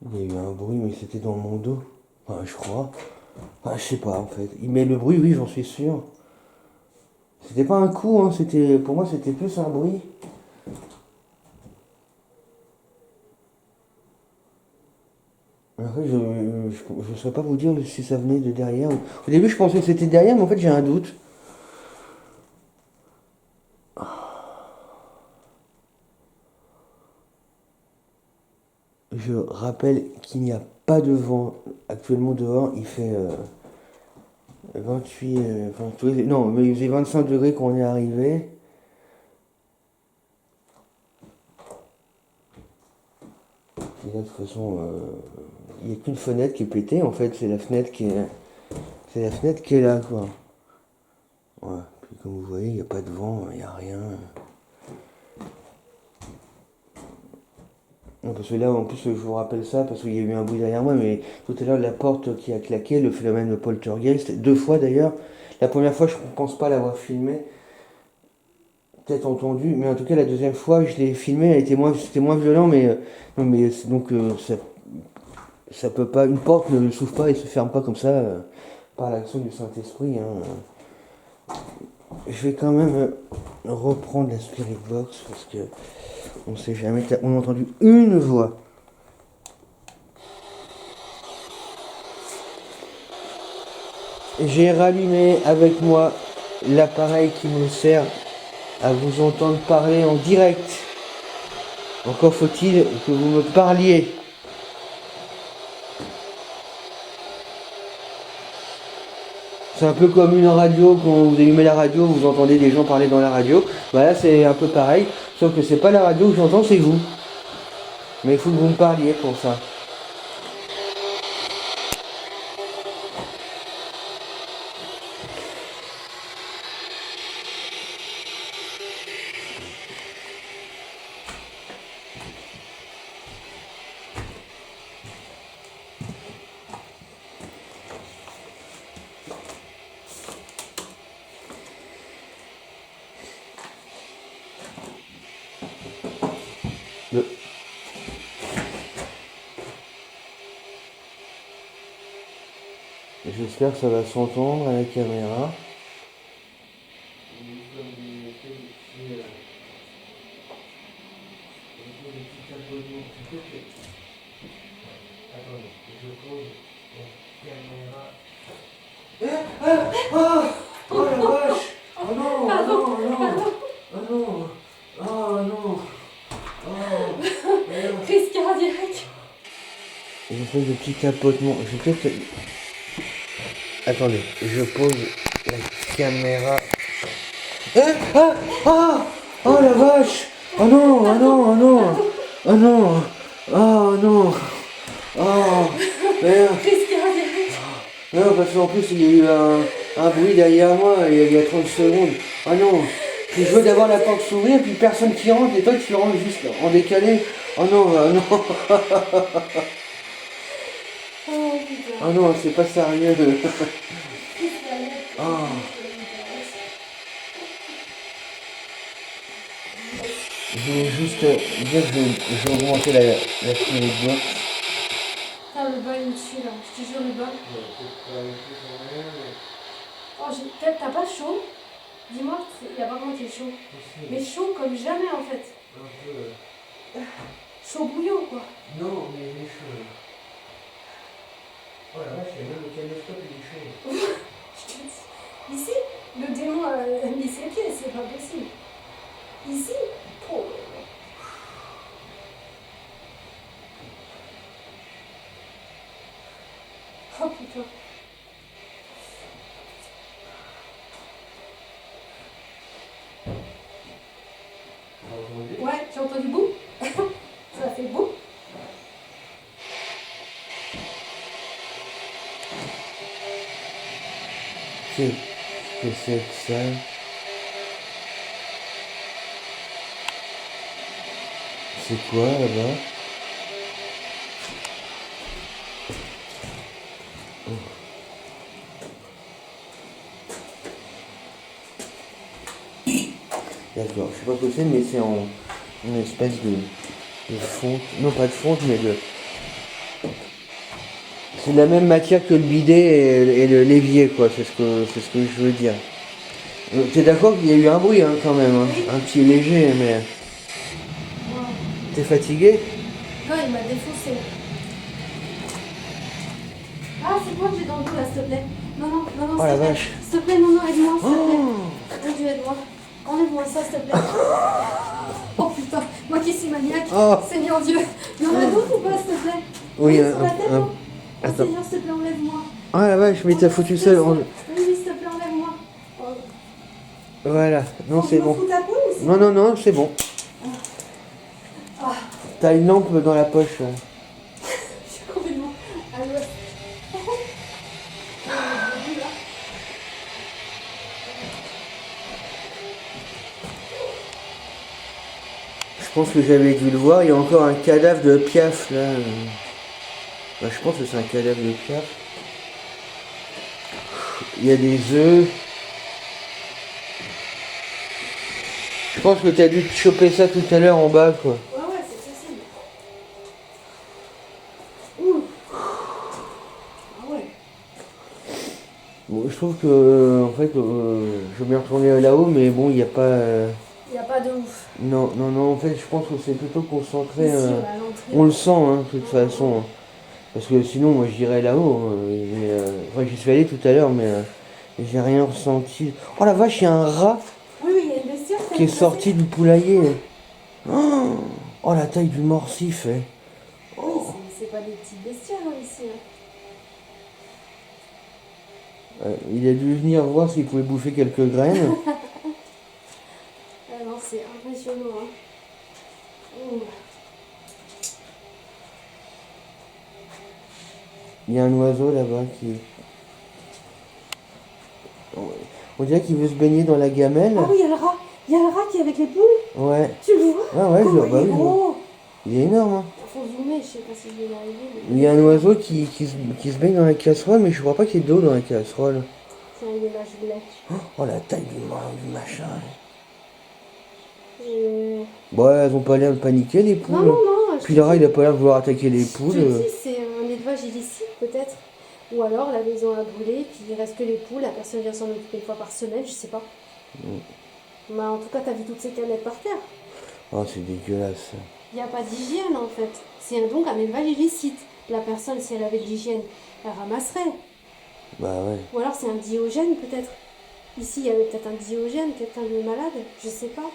[SPEAKER 1] Il y a eu un bruit, mais c'était dans mon dos. Enfin, je crois. Enfin, je sais pas en fait. Il met le bruit, oui, j'en suis sûr. C'était pas un coup, hein, pour moi c'était plus un bruit. Après, je saurais pas vous dire si ça venait de derrière. Au début, je pensais que c'était derrière, mais en fait, j'ai un doute. Je rappelle qu'il n'y a pas de vent actuellement dehors. Il fait 28, 28, non, mais il faisait 25 degrés quand on est arrivé. Et là, de toute façon, il n'y a qu'une fenêtre qui est pétée. En fait, c'est la fenêtre qui est là, quoi. Ouais. Puis comme vous voyez, il n'y a pas de vent, il n'y a rien. Non, parce que là, en plus, je vous rappelle ça, parce qu'il y a eu un bruit derrière moi, mais tout à l'heure, la porte qui a claqué, le phénomène de poltergeist, 2 fois d'ailleurs. La première fois, je ne pense pas l'avoir filmé, peut-être entendu, mais en tout cas, la deuxième fois, je l'ai filmé, c'était moins violent, mais, non, mais donc, ça peut pas, une porte ne s'ouvre pas et se ferme pas comme ça, par l'action du Saint-Esprit, hein. Je vais quand même reprendre la Spirit Box, parce que on sait jamais, on a entendu une voix. J'ai rallumé avec moi l'appareil qui me sert à vous entendre parler en direct. Encore faut-il que vous me parliez. C'est un peu comme une radio, quand vous allumez la radio, vous entendez des gens parler dans la radio. Voilà, c'est un peu pareil, sauf que c'est pas la radio que j'entends, c'est vous. Mais il faut que vous me parliez pour ça. Le- J'espère que ça va s'entendre à la caméra. Oh la vache! Oh non! Oh non! Oh non! Oh non! Oh non! Oh! Merde.
[SPEAKER 2] Crise cardiaque.
[SPEAKER 1] Je fais des petits tapotements. Je vais peut-être. Attendez, je pose la caméra. Ah! Ah! Oh la vache! Oh non! Oh non! Oh non! Oh non! Oh non! Oh! Merde!
[SPEAKER 2] Crise cardiaque.
[SPEAKER 1] Non, parce qu'en plus, il y a eu un bruit derrière moi il y a 30 secondes. Ah non! Puis je veux d'abord la porte s'ouvrir, puis personne qui rentre, et toi tu rentres juste en décalé. Oh non! Oh non!
[SPEAKER 2] Oh putain.
[SPEAKER 1] Oh non, c'est pas sérieux.
[SPEAKER 2] Crise cardiaque.
[SPEAKER 1] Oh. Je voulais juste dire que je vais augmenter la filet de bois.
[SPEAKER 2] Putain, le bol il me tue là. Je te jure, le bol. Oh, t'as pas chaud? Dis-moi, il y a pas vraiment qui est chaud. Mais chaud comme jamais en fait. Chaud bouillant quoi.
[SPEAKER 1] Non, mais il est chaud. Oh la vache, il y a même le caméscope, il est chaud.
[SPEAKER 2] Je te dis. Ici, le démon a mis ses pieds, c'est pas possible. Ici, oh. Oh putain. Ouais, j'ai entendu boum. Ça a fait boum.
[SPEAKER 1] Qu'est-ce que c'est que ça? C'est quoi là-bas? D'accord, je sais pas ce que c'est, mais c'est en une espèce de fonte. Non, pas de fonte, mais de. C'est de la même matière que le bidet et l'évier, quoi. C'est ce que je veux dire. T'es d'accord qu'il y a eu un bruit hein, quand même, hein.
[SPEAKER 2] Oui.
[SPEAKER 1] Un petit léger, mais...
[SPEAKER 2] Ouais.
[SPEAKER 1] T'es fatigué?
[SPEAKER 2] Quand il m'a défoncé. Ah, c'est quoi que j'ai dans le dos là, s'il te plaît? Non, non, non, non,
[SPEAKER 1] Oh
[SPEAKER 2] s'il
[SPEAKER 1] la
[SPEAKER 2] te plaît.
[SPEAKER 1] vache.
[SPEAKER 2] S'il te plaît, non, non, aide-moi, s'il te plaît.
[SPEAKER 1] Oh,
[SPEAKER 2] Mon Dieu, aide-moi. Enlève-moi ça, s'il te plaît. Oh putain, moi qui suis maniaque.
[SPEAKER 1] Oh.
[SPEAKER 2] Seigneur Dieu. Il y en a d'autres ou pas, s'il te plaît?
[SPEAKER 1] Oui,
[SPEAKER 2] Sur la tête, non? Oh,
[SPEAKER 1] Attends.
[SPEAKER 2] Seigneur, s'il te plaît, enlève-moi.
[SPEAKER 1] Oh la vache, mais t'as foutu ça...
[SPEAKER 2] Oui, oui, s'il te plaît, enlève-moi. Oh.
[SPEAKER 1] Voilà, non
[SPEAKER 2] Faut que
[SPEAKER 1] c'est
[SPEAKER 2] je me
[SPEAKER 1] bon.
[SPEAKER 2] foute à poil ou c'est
[SPEAKER 1] Non, non, non, c'est bon.
[SPEAKER 2] Ah.
[SPEAKER 1] T'as une lampe dans la poche. Là.
[SPEAKER 2] Je suis complètement à l'ouest.
[SPEAKER 1] Je pense que j'avais dû le voir, il y a encore un cadavre de Piaf là. Bah, je pense que c'est un cadavre de Piaf. Il y a des œufs. Je pense que t'as dû te choper ça tout à l'heure en bas quoi.
[SPEAKER 2] Ouais, ouais, c'est possible. Ouh. Ah ouais.
[SPEAKER 1] Bon, je trouve que en fait je vais bien retourner là-haut mais bon il n'y a pas.
[SPEAKER 2] Il n'y a pas de ouf.
[SPEAKER 1] Non, non, non, en fait je pense que c'est plutôt concentré.
[SPEAKER 2] Ici, à l'entrée.
[SPEAKER 1] On le sent hein, de toute façon. Hein. Parce que sinon moi j'irais là-haut. Hein, mais, enfin j'y suis allé tout à l'heure mais j'ai rien ressenti. Oh la vache, il y a un rat
[SPEAKER 2] Oui, oui, il y a une bestiole
[SPEAKER 1] qui est sorti du poulailler. Oh la taille du morcif. Eh.
[SPEAKER 2] Oui, c'est pas des petites bestioles hein, ici. Hein.
[SPEAKER 1] Il a dû venir voir s'il pouvait bouffer quelques graines.
[SPEAKER 2] Ah non, c'est impressionnant. Hein. Ouh.
[SPEAKER 1] Il y a un oiseau là-bas qui... On dirait qu'il veut se baigner dans la gamelle.
[SPEAKER 2] Ah oui, il y a le rat. Il y a le rat qui est avec les poules.
[SPEAKER 1] Ouais.
[SPEAKER 2] Tu le vois?
[SPEAKER 1] Ah ouais, je
[SPEAKER 2] Comment
[SPEAKER 1] vois. Bah
[SPEAKER 2] il est
[SPEAKER 1] oui, je vois.
[SPEAKER 2] gros.
[SPEAKER 1] Il est énorme. Hein.
[SPEAKER 2] Faut zoomer, je sais pas si je vais y arriver. Mais...
[SPEAKER 1] Il y a un oiseau qui se baigne dans la casserole, mais je crois pas qu'il y ait d'eau dans la casserole.
[SPEAKER 2] C'est un élevage blé.
[SPEAKER 1] Oh la taille du machin.
[SPEAKER 2] Bon,
[SPEAKER 1] Ouais, elles ont pas l'air de paniquer les poules.
[SPEAKER 2] non, non, non.
[SPEAKER 1] Puis le rat il a pas l'air de vouloir attaquer les
[SPEAKER 2] Je
[SPEAKER 1] poules.
[SPEAKER 2] te dis, c'est un élevage illicite peut-être. Ou alors la maison a brûlé, puis il reste que les poules, la personne vient s'en occuper une fois par semaine, je sais pas. Mais en tout cas, t'as vu toutes ces canettes par terre.
[SPEAKER 1] Oh c'est dégueulasse.
[SPEAKER 2] Il n'y a pas d'hygiène en fait. C'est donc un élevage illicite. La personne, si elle avait de l'hygiène, elle ramasserait.
[SPEAKER 1] Bah ouais.
[SPEAKER 2] Ou alors c'est un diogène peut-être. Ici, il y avait peut-être un diogène, quelqu'un de malade, je sais pas.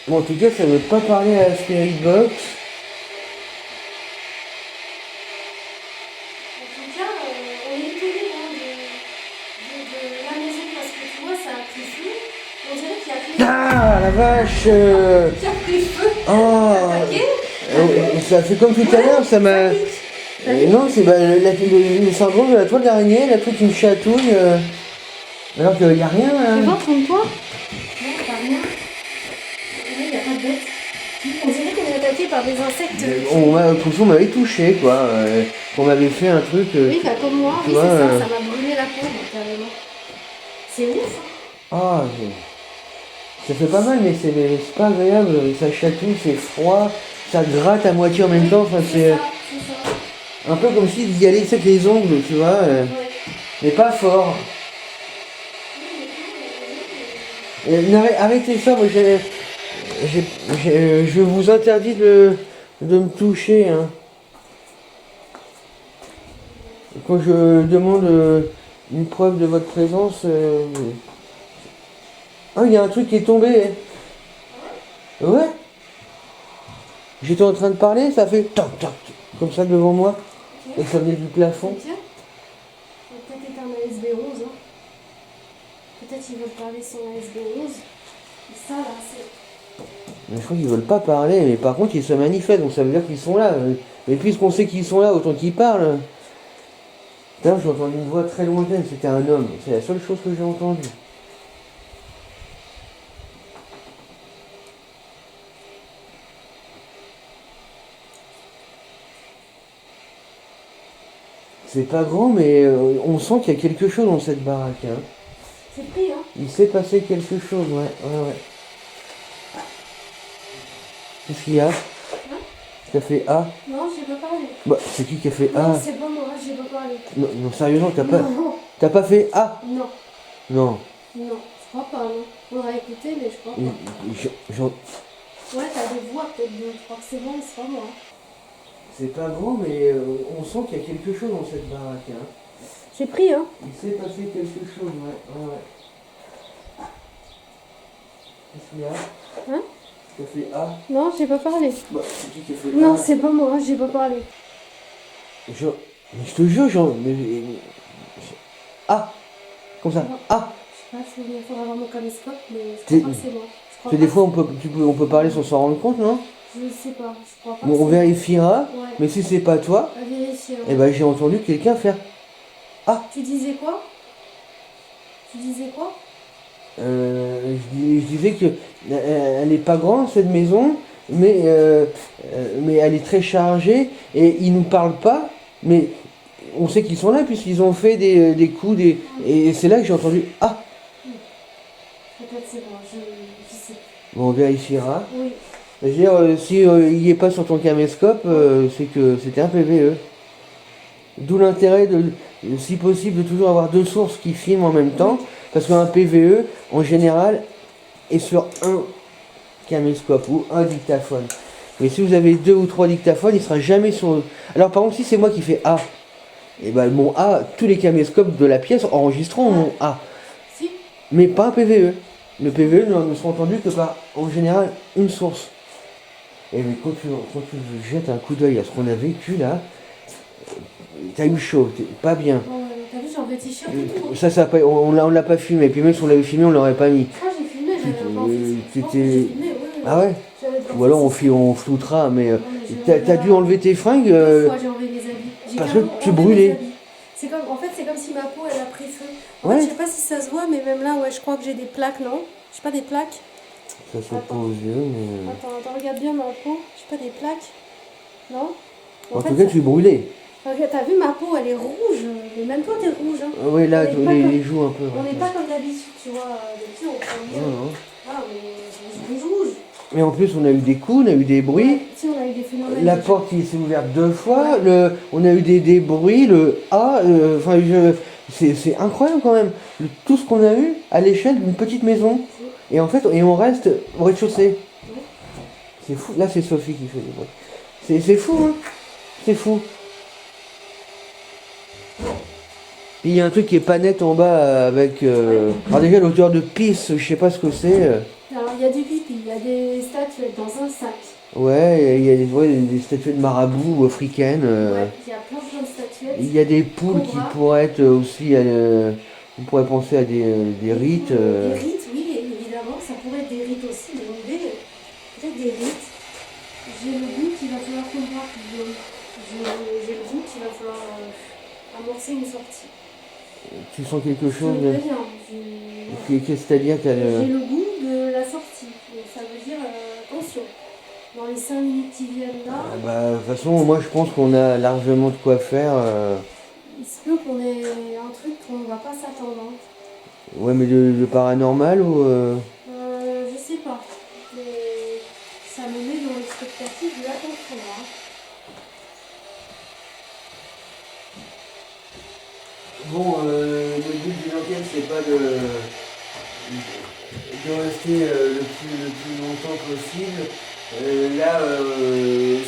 [SPEAKER 1] Bon, en tout cas, ça veut pas parler à la Spirit Box.
[SPEAKER 2] En tout cas, on est étonné de la maison parce que tu vois, ça a pris feu. On dirait qu'il y a pris
[SPEAKER 1] Ah la vache
[SPEAKER 2] Qui a pris feu.
[SPEAKER 1] Oh ça fait comme tout à l'heure, ça m'a... non, c'est le syndrome de la toile d'araignée, la truc qui me chatouille. Alors qu'il n'y a rien.
[SPEAKER 2] Tu
[SPEAKER 1] Hein.
[SPEAKER 2] vois, trompe-toi. Non, t'as rien. Il n'y a pas de bête. On dirait qu'on est attaqué par des insectes.
[SPEAKER 1] On m'avait touché, quoi. On m'avait fait un truc.
[SPEAKER 2] Oui, bah, comme moi,
[SPEAKER 1] tu
[SPEAKER 2] oui,
[SPEAKER 1] vois,
[SPEAKER 2] c'est ça, ça m'a brûlé la peau, moi, carrément. C'est ouf.
[SPEAKER 1] Ah, ça fait pas mal, mais c'est pas agréable. Ça chatouille, c'est froid, ça gratte à moitié en même temps. Enfin, c'est
[SPEAKER 2] ça, c'est ça.
[SPEAKER 1] un peu comme s'il y allait avec les ongles, tu vois.
[SPEAKER 2] Ouais.
[SPEAKER 1] Mais pas fort. Arrêtez ça, moi je vous interdis de me toucher. Hein. Quand je demande une preuve de votre présence... Ah, il y a un truc qui est tombé. Hein. Ouais. J'étais en train de parler, ça fait toc toc, comme ça devant moi.
[SPEAKER 2] Ok.
[SPEAKER 1] Et ça venait du plafond.
[SPEAKER 2] Tiens. Ça a peut-être été un ASB11. Hein. Peut-être qu'ils veulent parler sans ASB11. Et ça, là, c'est...
[SPEAKER 1] Mais je crois qu'ils veulent pas parler, mais par contre ils se manifestent, donc ça veut dire qu'ils sont là. Mais puisqu'on sait qu'ils sont là, autant qu'ils parlent. Putain, j'ai entendu une voix très lointaine, c'était un homme. C'est la seule chose que j'ai entendue. C'est pas grand, mais on sent qu'il y a quelque chose dans cette baraque. Hein.
[SPEAKER 2] C'est pris, hein.
[SPEAKER 1] Il s'est passé quelque chose, ouais. Qu'est-ce qu'il y a? T'as fait A?
[SPEAKER 2] Non, j'ai pas parlé.
[SPEAKER 1] Bah, c'est qui a fait A?
[SPEAKER 2] Non, c'est pas moi, j'ai pas parlé.
[SPEAKER 1] Non, non, sérieusement,
[SPEAKER 2] Non,
[SPEAKER 1] t'as pas fait A?
[SPEAKER 2] non,
[SPEAKER 1] Non.
[SPEAKER 2] non, je crois pas, non. On aurait écouté, mais je crois pas. Ouais, t'as des voix peut-être de forcément, c'est pas moi.
[SPEAKER 1] C'est pas grand, mais on sent qu'il y a quelque chose dans cette baraque. Hein.
[SPEAKER 2] J'ai pris, hein.
[SPEAKER 1] Il s'est passé quelque chose, ouais. Qu'est-ce qu'il y a?
[SPEAKER 2] Hein?
[SPEAKER 1] T'as fait A?
[SPEAKER 2] Non, j'ai pas parlé.
[SPEAKER 1] Bah, c'est qui a fait A?
[SPEAKER 2] Non, c'est pas moi, j'ai pas parlé.
[SPEAKER 1] Mais je te jure, A! Comme ça,
[SPEAKER 2] Non.
[SPEAKER 1] A!
[SPEAKER 2] Je sais pas si il faudra avoir mon caméscope, mais je crois pas que c'est moi. Je crois
[SPEAKER 1] Parce que des
[SPEAKER 2] pas
[SPEAKER 1] fois, on peut parler sans s'en rendre compte, non?
[SPEAKER 2] Je sais pas, je crois pas.
[SPEAKER 1] Bon,
[SPEAKER 2] que
[SPEAKER 1] on
[SPEAKER 2] c'est
[SPEAKER 1] vérifiera,
[SPEAKER 2] moi. Ouais,
[SPEAKER 1] mais si c'est pas toi,
[SPEAKER 2] à vérifier. Ouais.
[SPEAKER 1] eh ben j'ai entendu quelqu'un faire A.
[SPEAKER 2] Tu disais quoi? Tu disais quoi?
[SPEAKER 1] Je disais que elle n'est pas grande cette maison, mais elle est très chargée et ils nous parlent pas, mais on sait qu'ils sont là puisqu'ils ont fait des coups, et c'est là que j'ai entendu Ah.
[SPEAKER 2] Peut-être c'est moi, je sais.
[SPEAKER 1] Bon, on vérifiera.
[SPEAKER 2] Oui.
[SPEAKER 1] Je veux dire, si il n'est pas sur ton caméscope, c'est que c'était un PVE. D'où l'intérêt si possible, de toujours avoir deux sources qui filment en même temps, parce qu'un PVE, en général, est sur un caméscope ou un dictaphone. Mais si vous avez deux ou trois dictaphones, il sera jamais sur. Alors par contre, si c'est moi qui fais A, et ben mon A, tous les caméscopes de la pièce enregistreront mon A.
[SPEAKER 2] Si.
[SPEAKER 1] Mais pas un PVE. Le PVE ne sera entendu que par, en général, une source. Et mais quand tu jettes un coup d'œil à ce qu'on a vécu là, t'as eu chaud, t'es pas bien.
[SPEAKER 2] Oh, t'as vu, j'ai enlevé le t-shirt et tout.
[SPEAKER 1] Ça on l'a pas filmé. Et puis même si on l'avait filmé, on l'aurait pas mis.
[SPEAKER 2] Ah, j'ai filmé, j'avais pas
[SPEAKER 1] T'étais-
[SPEAKER 2] J'ai filmé, oui.
[SPEAKER 1] Ah ouais?
[SPEAKER 2] J'avais pas
[SPEAKER 1] Ou alors
[SPEAKER 2] fait
[SPEAKER 1] on floutera, mais
[SPEAKER 2] Non, mais
[SPEAKER 1] t'as dû enlever tes fringues
[SPEAKER 2] Deux fois, j'ai enlevé mes habits. J'ai
[SPEAKER 1] parce que
[SPEAKER 2] carrément
[SPEAKER 1] tu
[SPEAKER 2] enlevé
[SPEAKER 1] brûlais.
[SPEAKER 2] mes habits. En fait, c'est comme si ma peau, elle a pris feu. En
[SPEAKER 1] Ouais.
[SPEAKER 2] fait, je sais pas si ça se voit, mais même là, ouais, je crois que j'ai des plaques, non? J'ai pas des plaques?
[SPEAKER 1] Ça saute pas
[SPEAKER 2] Attends.
[SPEAKER 1] aux yeux, mais.
[SPEAKER 2] Attends, regarde bien ma peau. J'ai pas des plaques? Non?
[SPEAKER 1] En tout cas, tu brûlais.
[SPEAKER 2] Regarde, t'as vu ma peau, elle est rouge. Mais même toi, t'es rouge. Hein.
[SPEAKER 1] Oui, là,
[SPEAKER 2] On est pas comme-
[SPEAKER 1] les joues un peu.
[SPEAKER 2] On
[SPEAKER 1] ouais.
[SPEAKER 2] n'est pas comme d'habitude, tu vois. D'habitude, on prend mieux.
[SPEAKER 1] Non, non.
[SPEAKER 2] Ah, mais rouge.
[SPEAKER 1] Mais en plus, on a eu des coups, on a eu des bruits.
[SPEAKER 2] Ouais, si, on a eu des phénomènes.
[SPEAKER 1] La
[SPEAKER 2] déjà.
[SPEAKER 1] porte qui s'est ouverte deux fois, on a eu des bruits, le A, enfin c'est incroyable quand même, tout ce qu'on a eu à l'échelle d'une petite maison. Et en fait, on reste au rez-de-chaussée. C'est fou, là c'est Sophie qui fait des bruits. C'est fou, hein, c'est fou. Puis il y a un truc qui est pas net en bas avec... Alors déjà l'odeur de pisse, je sais pas ce que c'est.
[SPEAKER 2] Alors, il y a du pipi, il y a des statuettes dans un sac.
[SPEAKER 1] Ouais, il y a des statuettes de marabout africaines.
[SPEAKER 2] Ouais, il y a plein de statuettes.
[SPEAKER 1] Il y a des poules qui
[SPEAKER 2] Cobra.
[SPEAKER 1] pourraient être aussi, on pourrait penser à des rites.
[SPEAKER 2] Des rites, oui, évidemment, ça pourrait être des rites aussi, mais une idée, peut-être des rites. J'ai le goût qu'il va falloir qu'on parte, Guillaume. J'ai le goût qu'il va falloir amorcer une sortie.
[SPEAKER 1] Tu sens quelque
[SPEAKER 2] Je
[SPEAKER 1] chose
[SPEAKER 2] te préviens,
[SPEAKER 1] Qu'est-ce que c'est-à-dire
[SPEAKER 2] j'ai le goût de la sortie. Et ça veut dire, attention, dans les 5 minutes qui viennent là,
[SPEAKER 1] Bah, de toute façon, moi je pense qu'on a largement de quoi faire.
[SPEAKER 2] il se peut qu'on ait un truc qu'on ne va pas s'attendre. Hein.
[SPEAKER 1] Ouais, mais de paranormal ou.
[SPEAKER 2] Je sais pas. Mais ça me met dans l'expectative de l'attention. Hein.
[SPEAKER 1] Bon, le but de l'enquête, c'est pas de rester le plus longtemps possible. Là,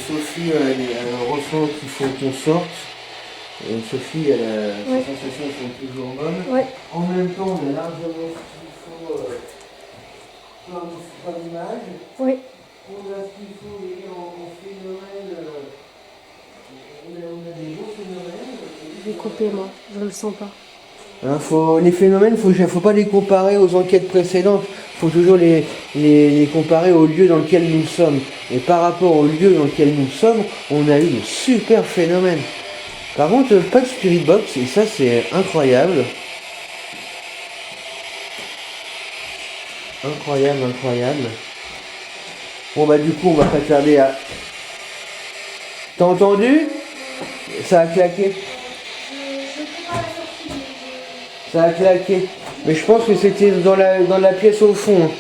[SPEAKER 1] Sophie, elle ressent qu'il faut qu'on sorte. Sophie, ses sensations sont toujours bonnes.
[SPEAKER 2] Ouais.
[SPEAKER 1] En même temps, on a largement ce qu'il faut comme image.
[SPEAKER 2] Oui.
[SPEAKER 1] On a ce qu'il faut en phénomène. On a des beaux phénomènes.
[SPEAKER 2] Je vais couper moi, je le sens pas.
[SPEAKER 1] Hein, les phénomènes, faut pas les comparer aux enquêtes précédentes. Faut toujours les comparer au lieu dans lequel nous sommes. Et par rapport au lieu dans lequel nous sommes, on a eu de super phénomènes. Par contre, pas de spirit box, et ça c'est incroyable. Incroyable, incroyable. Bon bah du coup, on va pas tarder à... T'as entendu? Ça a claqué. Ça a claqué. Mais je pense que c'était dans la pièce au fond.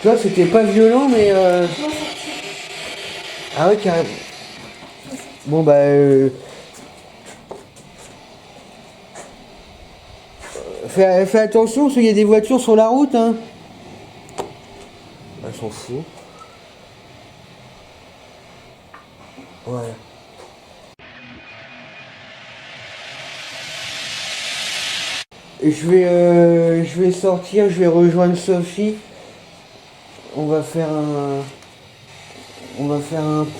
[SPEAKER 1] Tu vois, c'était pas violent, mais...
[SPEAKER 2] Je dois sortir.
[SPEAKER 1] Ah ouais, carrément.
[SPEAKER 2] Je dois sortir.
[SPEAKER 1] Bon, bah... Fais attention, parce qu'il y a des voitures sur la route, hein. Elles s'en fout. Voilà. Et je vais sortir, je vais rejoindre Sophie. On va faire un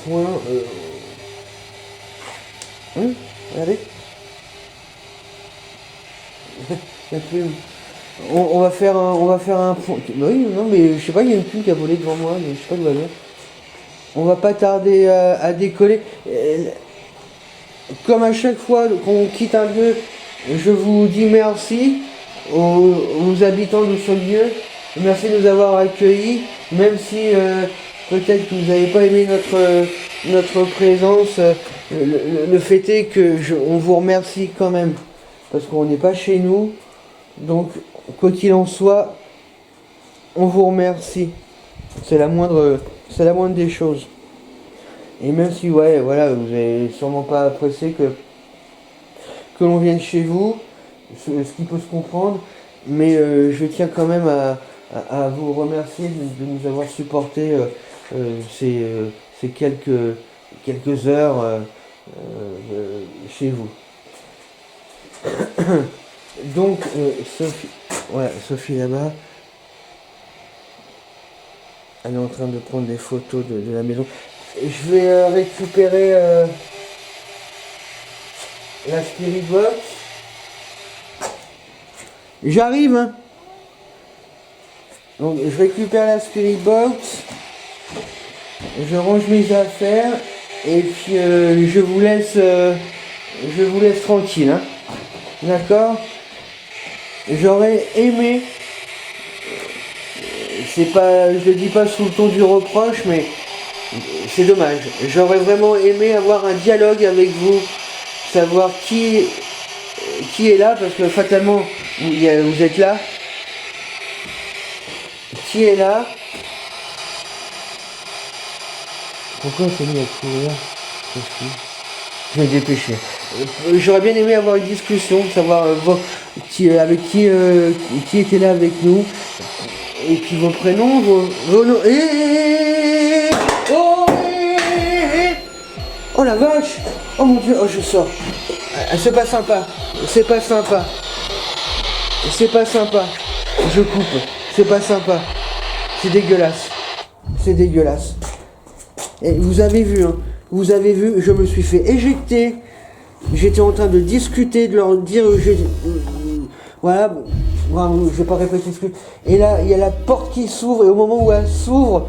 [SPEAKER 1] point. Regardez. Il y a plus- on va faire un point. Bah oui, non, mais je sais pas, il y a une plume qui a volé devant moi, mais je sais pas d'où elle vient. On va pas tarder à décoller. Comme à chaque fois qu'on quitte un lieu, je vous dis merci aux habitants de ce lieu. Merci de nous avoir accueillis, même si peut-être que vous n'avez pas aimé notre présence. Le fait est que on vous remercie quand même, parce qu'on n'est pas chez nous. Donc, quoi qu'il en soit, on vous remercie. C'est la moindre des choses. Et même si, ouais, voilà, vous n'avez sûrement pas apprécié que l'on vienne chez vous, ce qui peut se comprendre, mais je tiens quand même à vous remercier de nous avoir supporté ces quelques heures chez vous. Donc, Sophie là-bas, elle est en train de prendre des photos de la maison. Je vais récupérer la Spirit Box. J'arrive, hein. Donc je récupère la Spirit Box, je range mes affaires et puis je vous laisse tranquille, hein. D'accord? J'aurais aimé, c'est pas, je le dis pas sous le ton du reproche, mais c'est dommage. J'aurais vraiment aimé avoir un dialogue avec vous, savoir qui est là, parce que fatalement vous êtes là. Qui est là? Pourquoi on s'est mis à courir? Je vais me dépêcher. J'aurais bien aimé avoir une discussion, savoir avec qui était là avec nous. Et puis vos prénoms, vos noms. Oh la vache! Oh mon dieu, oh je sors. C'est pas sympa. C'est pas sympa. C'est pas sympa. Je coupe. C'est pas sympa. C'est dégueulasse. C'est dégueulasse. Et vous avez vu, hein. Vous avez vu, je me suis fait éjecter. J'étais en train de discuter, de leur dire... voilà. Bon, je vais pas répéter ce que... Et là, il y a la porte qui s'ouvre. Et au moment où elle s'ouvre,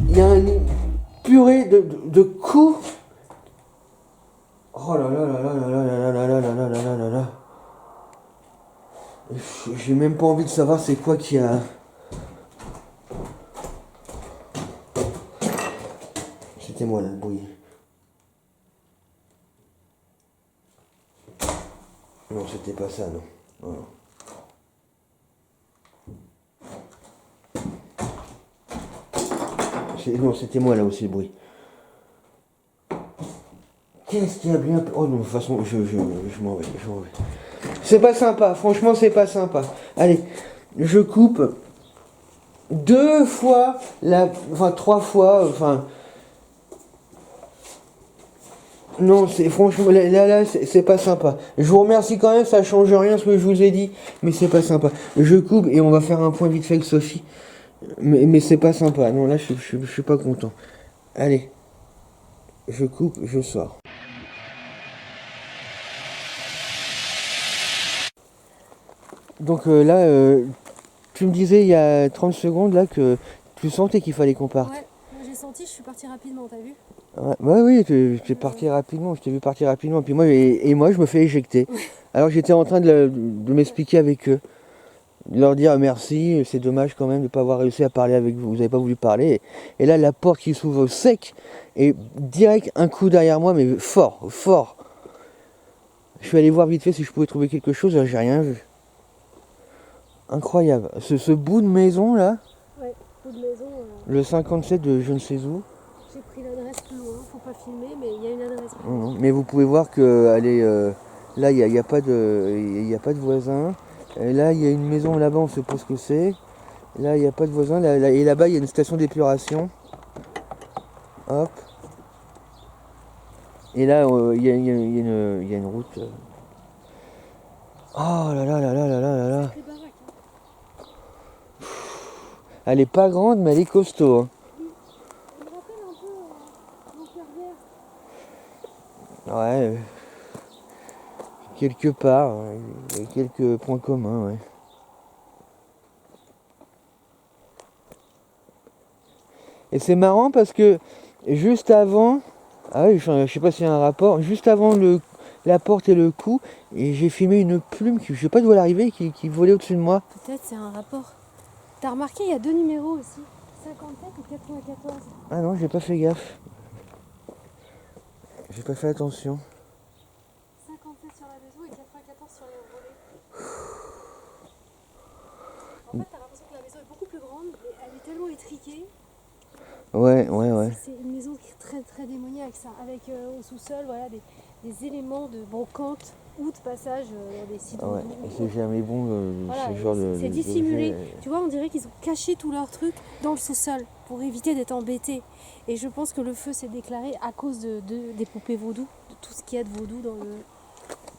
[SPEAKER 1] il y a une purée de coups. Oh là là là là là là là là là là là là là là là. J'ai même pas envie de savoir c'est quoi qui a... C'était moi là, le bruit. Non, c'était pas ça, non. Voilà. Non, c'était moi là aussi le bruit. Qu'est-ce qu'il y a bien... Oh non, de toute façon, je m'en vais, C'est pas sympa, franchement, c'est pas sympa. Allez, je coupe 2 fois, enfin 3 fois, enfin... Non, c'est franchement, là, c'est pas sympa. Je vous remercie quand même, ça change rien ce que je vous ai dit, mais c'est pas sympa. Je coupe et on va faire un point vite fait avec Sophie. Mais c'est pas sympa, non, là, je suis pas content. Allez, je coupe, je sors. Donc là, tu me disais il y a 30 secondes là que tu sentais qu'il fallait qu'on parte.
[SPEAKER 2] Ouais, j'ai senti, je suis partie rapidement, t'as vu?
[SPEAKER 1] Ouais, oui, tu es parti rapidement, je t'ai vu partir rapidement. Puis moi, moi, je me fais éjecter. Alors j'étais en train de m'expliquer avec eux, de leur dire merci, c'est dommage quand même de ne pas avoir réussi à parler avec vous, vous n'avez pas voulu parler. Et là, la porte qui s'ouvre sec, et direct un coup derrière moi, mais fort, fort. Je suis allé voir vite fait si je pouvais trouver quelque chose, j'ai rien vu. Incroyable. Ce bout de maison là,
[SPEAKER 2] ouais. photos de maison.
[SPEAKER 1] Le 57 de je ne sais où.
[SPEAKER 2] J'ai pris l'adresse plus loin, faut pas filmer, mais il y a une adresse plus
[SPEAKER 1] Non,
[SPEAKER 2] loin.
[SPEAKER 1] non. Mais vous pouvez voir que elle est, là, il n'y a pas de voisins. Et là, il y a une maison là-bas, on ne sait pas ce que c'est. Là, il n'y a pas de voisins. Et là-bas, il y a une station d'épuration. Hop. Et là, il y a une route. Oh là là là là là là là là.
[SPEAKER 2] Sacrée baraque, hein.
[SPEAKER 1] Elle est pas grande, mais elle est costaud, hein.
[SPEAKER 2] Ça me rappelle un peu l'Enfer Vert.
[SPEAKER 1] Ouais. Quelque part, ouais, il y a quelques points communs, ouais. Et c'est marrant parce que juste avant, ah oui, je sais pas s'il y a un rapport, juste avant la porte et le cou, et j'ai filmé une plume qui, je sais pas d'où elle arrivait, qui volait au-dessus de moi.
[SPEAKER 2] Peut-être c'est un rapport. T'as remarqué, il y a 2 numéros aussi. 57 ou 94.
[SPEAKER 1] Ah non, j'ai pas fait gaffe. J'ai pas fait attention.
[SPEAKER 2] 57 sur la maison et 94 sur les volets. En fait, t'as l'impression que la maison est beaucoup plus grande, mais elle est tellement étriquée.
[SPEAKER 1] Ouais, ouais, ouais.
[SPEAKER 2] C'est une maison qui est très très démoniaque, ça. Avec au sous-sol, voilà, des éléments de brocante ou de passage dans des sites.
[SPEAKER 1] Ouais, et c'est jamais bon
[SPEAKER 2] Voilà,
[SPEAKER 1] ce genre
[SPEAKER 2] c'est
[SPEAKER 1] de
[SPEAKER 2] dissimulé.
[SPEAKER 1] d'objet.
[SPEAKER 2] Tu vois, on dirait qu'ils ont caché tous leurs trucs dans le sous-sol pour éviter d'être embêtés. Et je pense que le feu s'est déclaré à cause des poupées vaudou, de tout ce qu'il y a de vaudou dans le...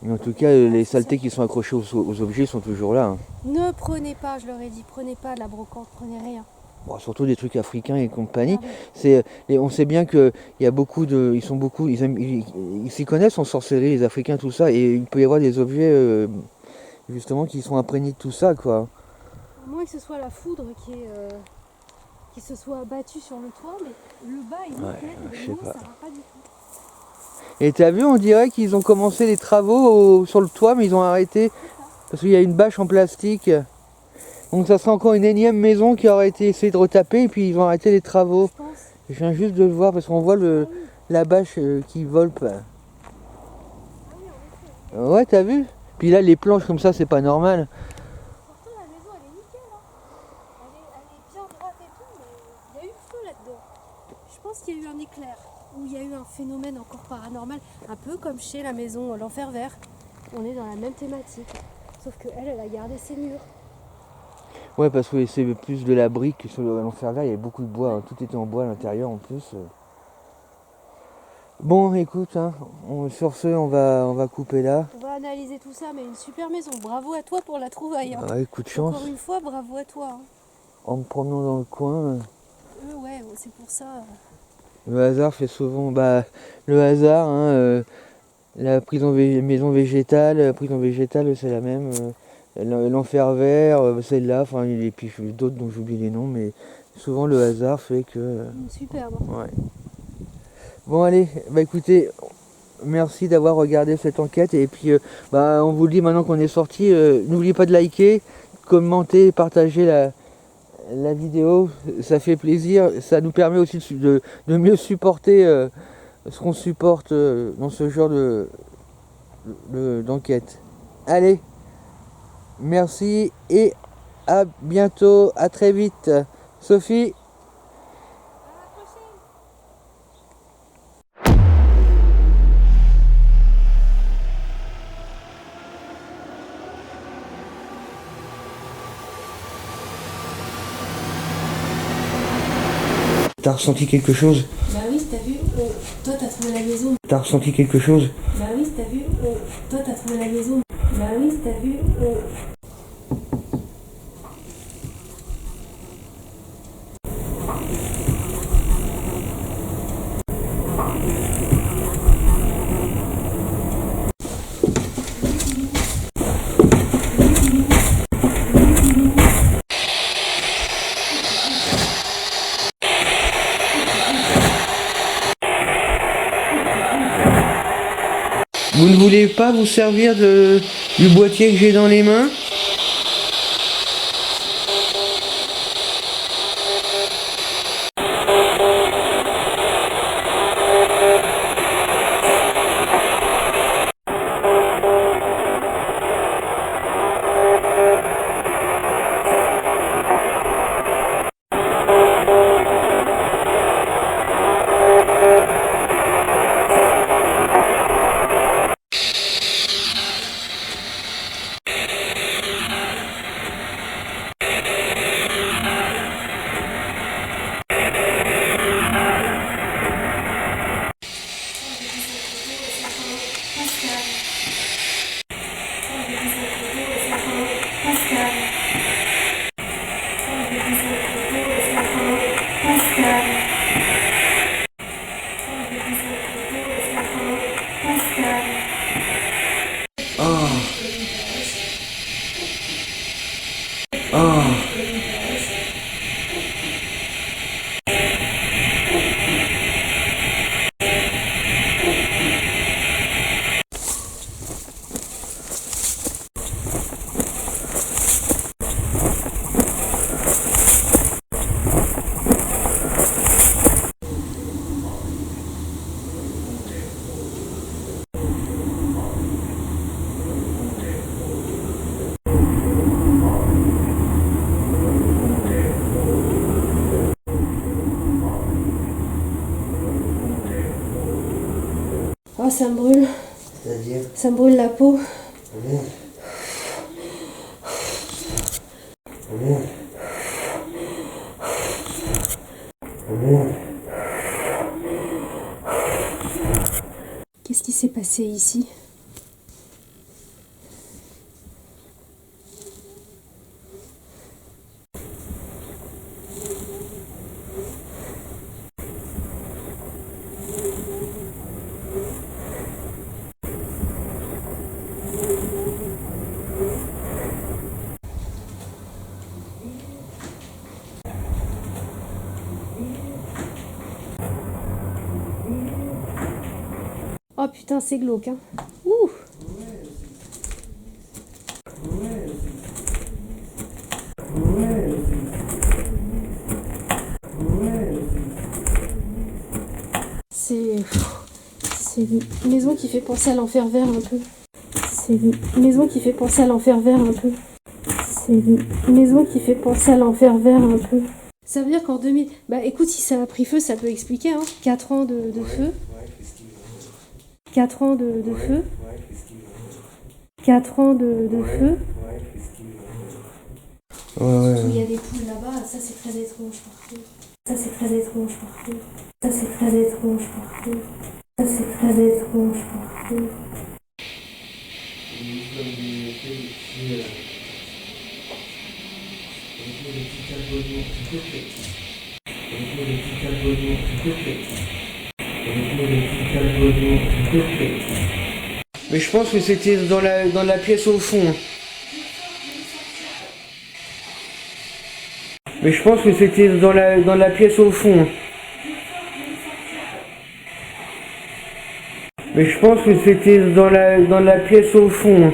[SPEAKER 1] Mais en tout cas, les saletés qui sont accrochées aux objets sont toujours là, hein.
[SPEAKER 2] Ne prenez pas, je leur ai dit, prenez pas de la brocante, prenez rien.
[SPEAKER 1] Bon, surtout des trucs africains et compagnie.
[SPEAKER 2] Ah oui.
[SPEAKER 1] Et on sait bien que il y a beaucoup de, ils sont beaucoup, ils s'y connaissent en sorcellerie, les Africains, tout ça, et il peut y avoir des objets justement qui sont imprégnés de tout ça, quoi.
[SPEAKER 2] À moins que ce soit la foudre qui se soit abattue sur le toit, mais le bas est nickel,
[SPEAKER 1] je
[SPEAKER 2] et
[SPEAKER 1] sais
[SPEAKER 2] le haut,
[SPEAKER 1] pas.
[SPEAKER 2] ça va pas du tout.
[SPEAKER 1] Et t'as vu, on dirait qu'ils ont commencé les travaux sur le toit, mais ils ont arrêté parce qu'il y a une bâche en plastique. Donc ça sera encore une énième maison qui aurait été essayée de retaper, et puis ils vont arrêter les travaux.
[SPEAKER 2] Je pense.
[SPEAKER 1] Je viens juste de le voir parce qu'on voit
[SPEAKER 2] Ah oui,
[SPEAKER 1] la bâche qui vole.
[SPEAKER 2] ah oui, en effet.
[SPEAKER 1] Ouais, t'as vu? Puis là, les planches comme ça, c'est pas normal.
[SPEAKER 2] Pourtant, la maison, elle est nickel, hein. Elle est bien droite et tout, mais il y a eu feu là-dedans. Je pense qu'il y a eu un éclair, ou il y a eu un phénomène encore paranormal, un peu comme chez la maison l'Enfer Vert. On est dans la même thématique, sauf qu'elle, elle a gardé ses murs.
[SPEAKER 1] Ouais, parce que c'est plus de la brique. Sur l'Enfer Vert, il y avait beaucoup de bois, hein. Tout était en bois à l'intérieur en plus. Bon, écoute, hein, sur ce, on va couper là.
[SPEAKER 2] On va analyser tout ça, mais une super maison. Bravo à toi pour la trouvaille, hein.
[SPEAKER 1] Ouais, coup de chance.
[SPEAKER 2] Encore une fois, bravo à toi, hein.
[SPEAKER 1] En me promenant dans le coin,
[SPEAKER 2] Ouais, c'est pour ça.
[SPEAKER 1] le hasard fait souvent. Bah, le hasard, hein, la maison végétale, la prison végétale, c'est la même. L'Enfer Vert, celle-là, enfin, et puis d'autres dont j'oublie les noms, mais souvent le hasard fait que.
[SPEAKER 2] Superbe.
[SPEAKER 1] Ouais. Bon, allez, bah écoutez, merci d'avoir regardé cette enquête, et puis bah, on vous le dit maintenant qu'on est sorti, n'oubliez pas de liker, commenter, partager la vidéo, ça fait plaisir, ça nous permet aussi de mieux supporter ce qu'on supporte dans ce genre d'enquête. Allez, merci et à bientôt, à très vite. Sophie. T'as ressenti quelque chose?
[SPEAKER 2] Bah oui, t'as vu, toi t'as trouvé la maison.
[SPEAKER 1] T'as ressenti quelque chose?
[SPEAKER 2] Bah oui, t'as vu, toi t'as trouvé la maison. Bah oui, t'as vu,
[SPEAKER 1] Vous ne voulez pas vous servir du boîtier que j'ai dans les mains? Ah.
[SPEAKER 2] Oh, ça me brûle.
[SPEAKER 1] C'est-à-dire?
[SPEAKER 2] Ça me brûle la peau.
[SPEAKER 1] Mmh. Mmh. Mmh.
[SPEAKER 2] Qu'est-ce qui s'est passé ici? Oh putain, c'est glauque, hein. Ouh. C'est une maison qui fait penser à l'enfer vert un peu. C'est une maison qui fait penser à l'enfer vert un peu. C'est une maison qui fait penser à l'enfer vert un peu. Ça veut dire qu'en 2000... Bah écoute, si ça a pris feu, ça peut expliquer, hein. 4 ans de feu. 4 ans de feu. 4 ans de feu. Surtout, il y a des poules là-bas, ça c'est très étrange par contre. Ça c'est très étrange par contre. Ça c'est très étrange par contre. Ça c'est très étrange par contre.
[SPEAKER 1] Mais je pense que c'était dans la pièce au fond. Mais je pense que c'était dans la pièce au fond. Mais je pense que c'était dans la pièce au fond.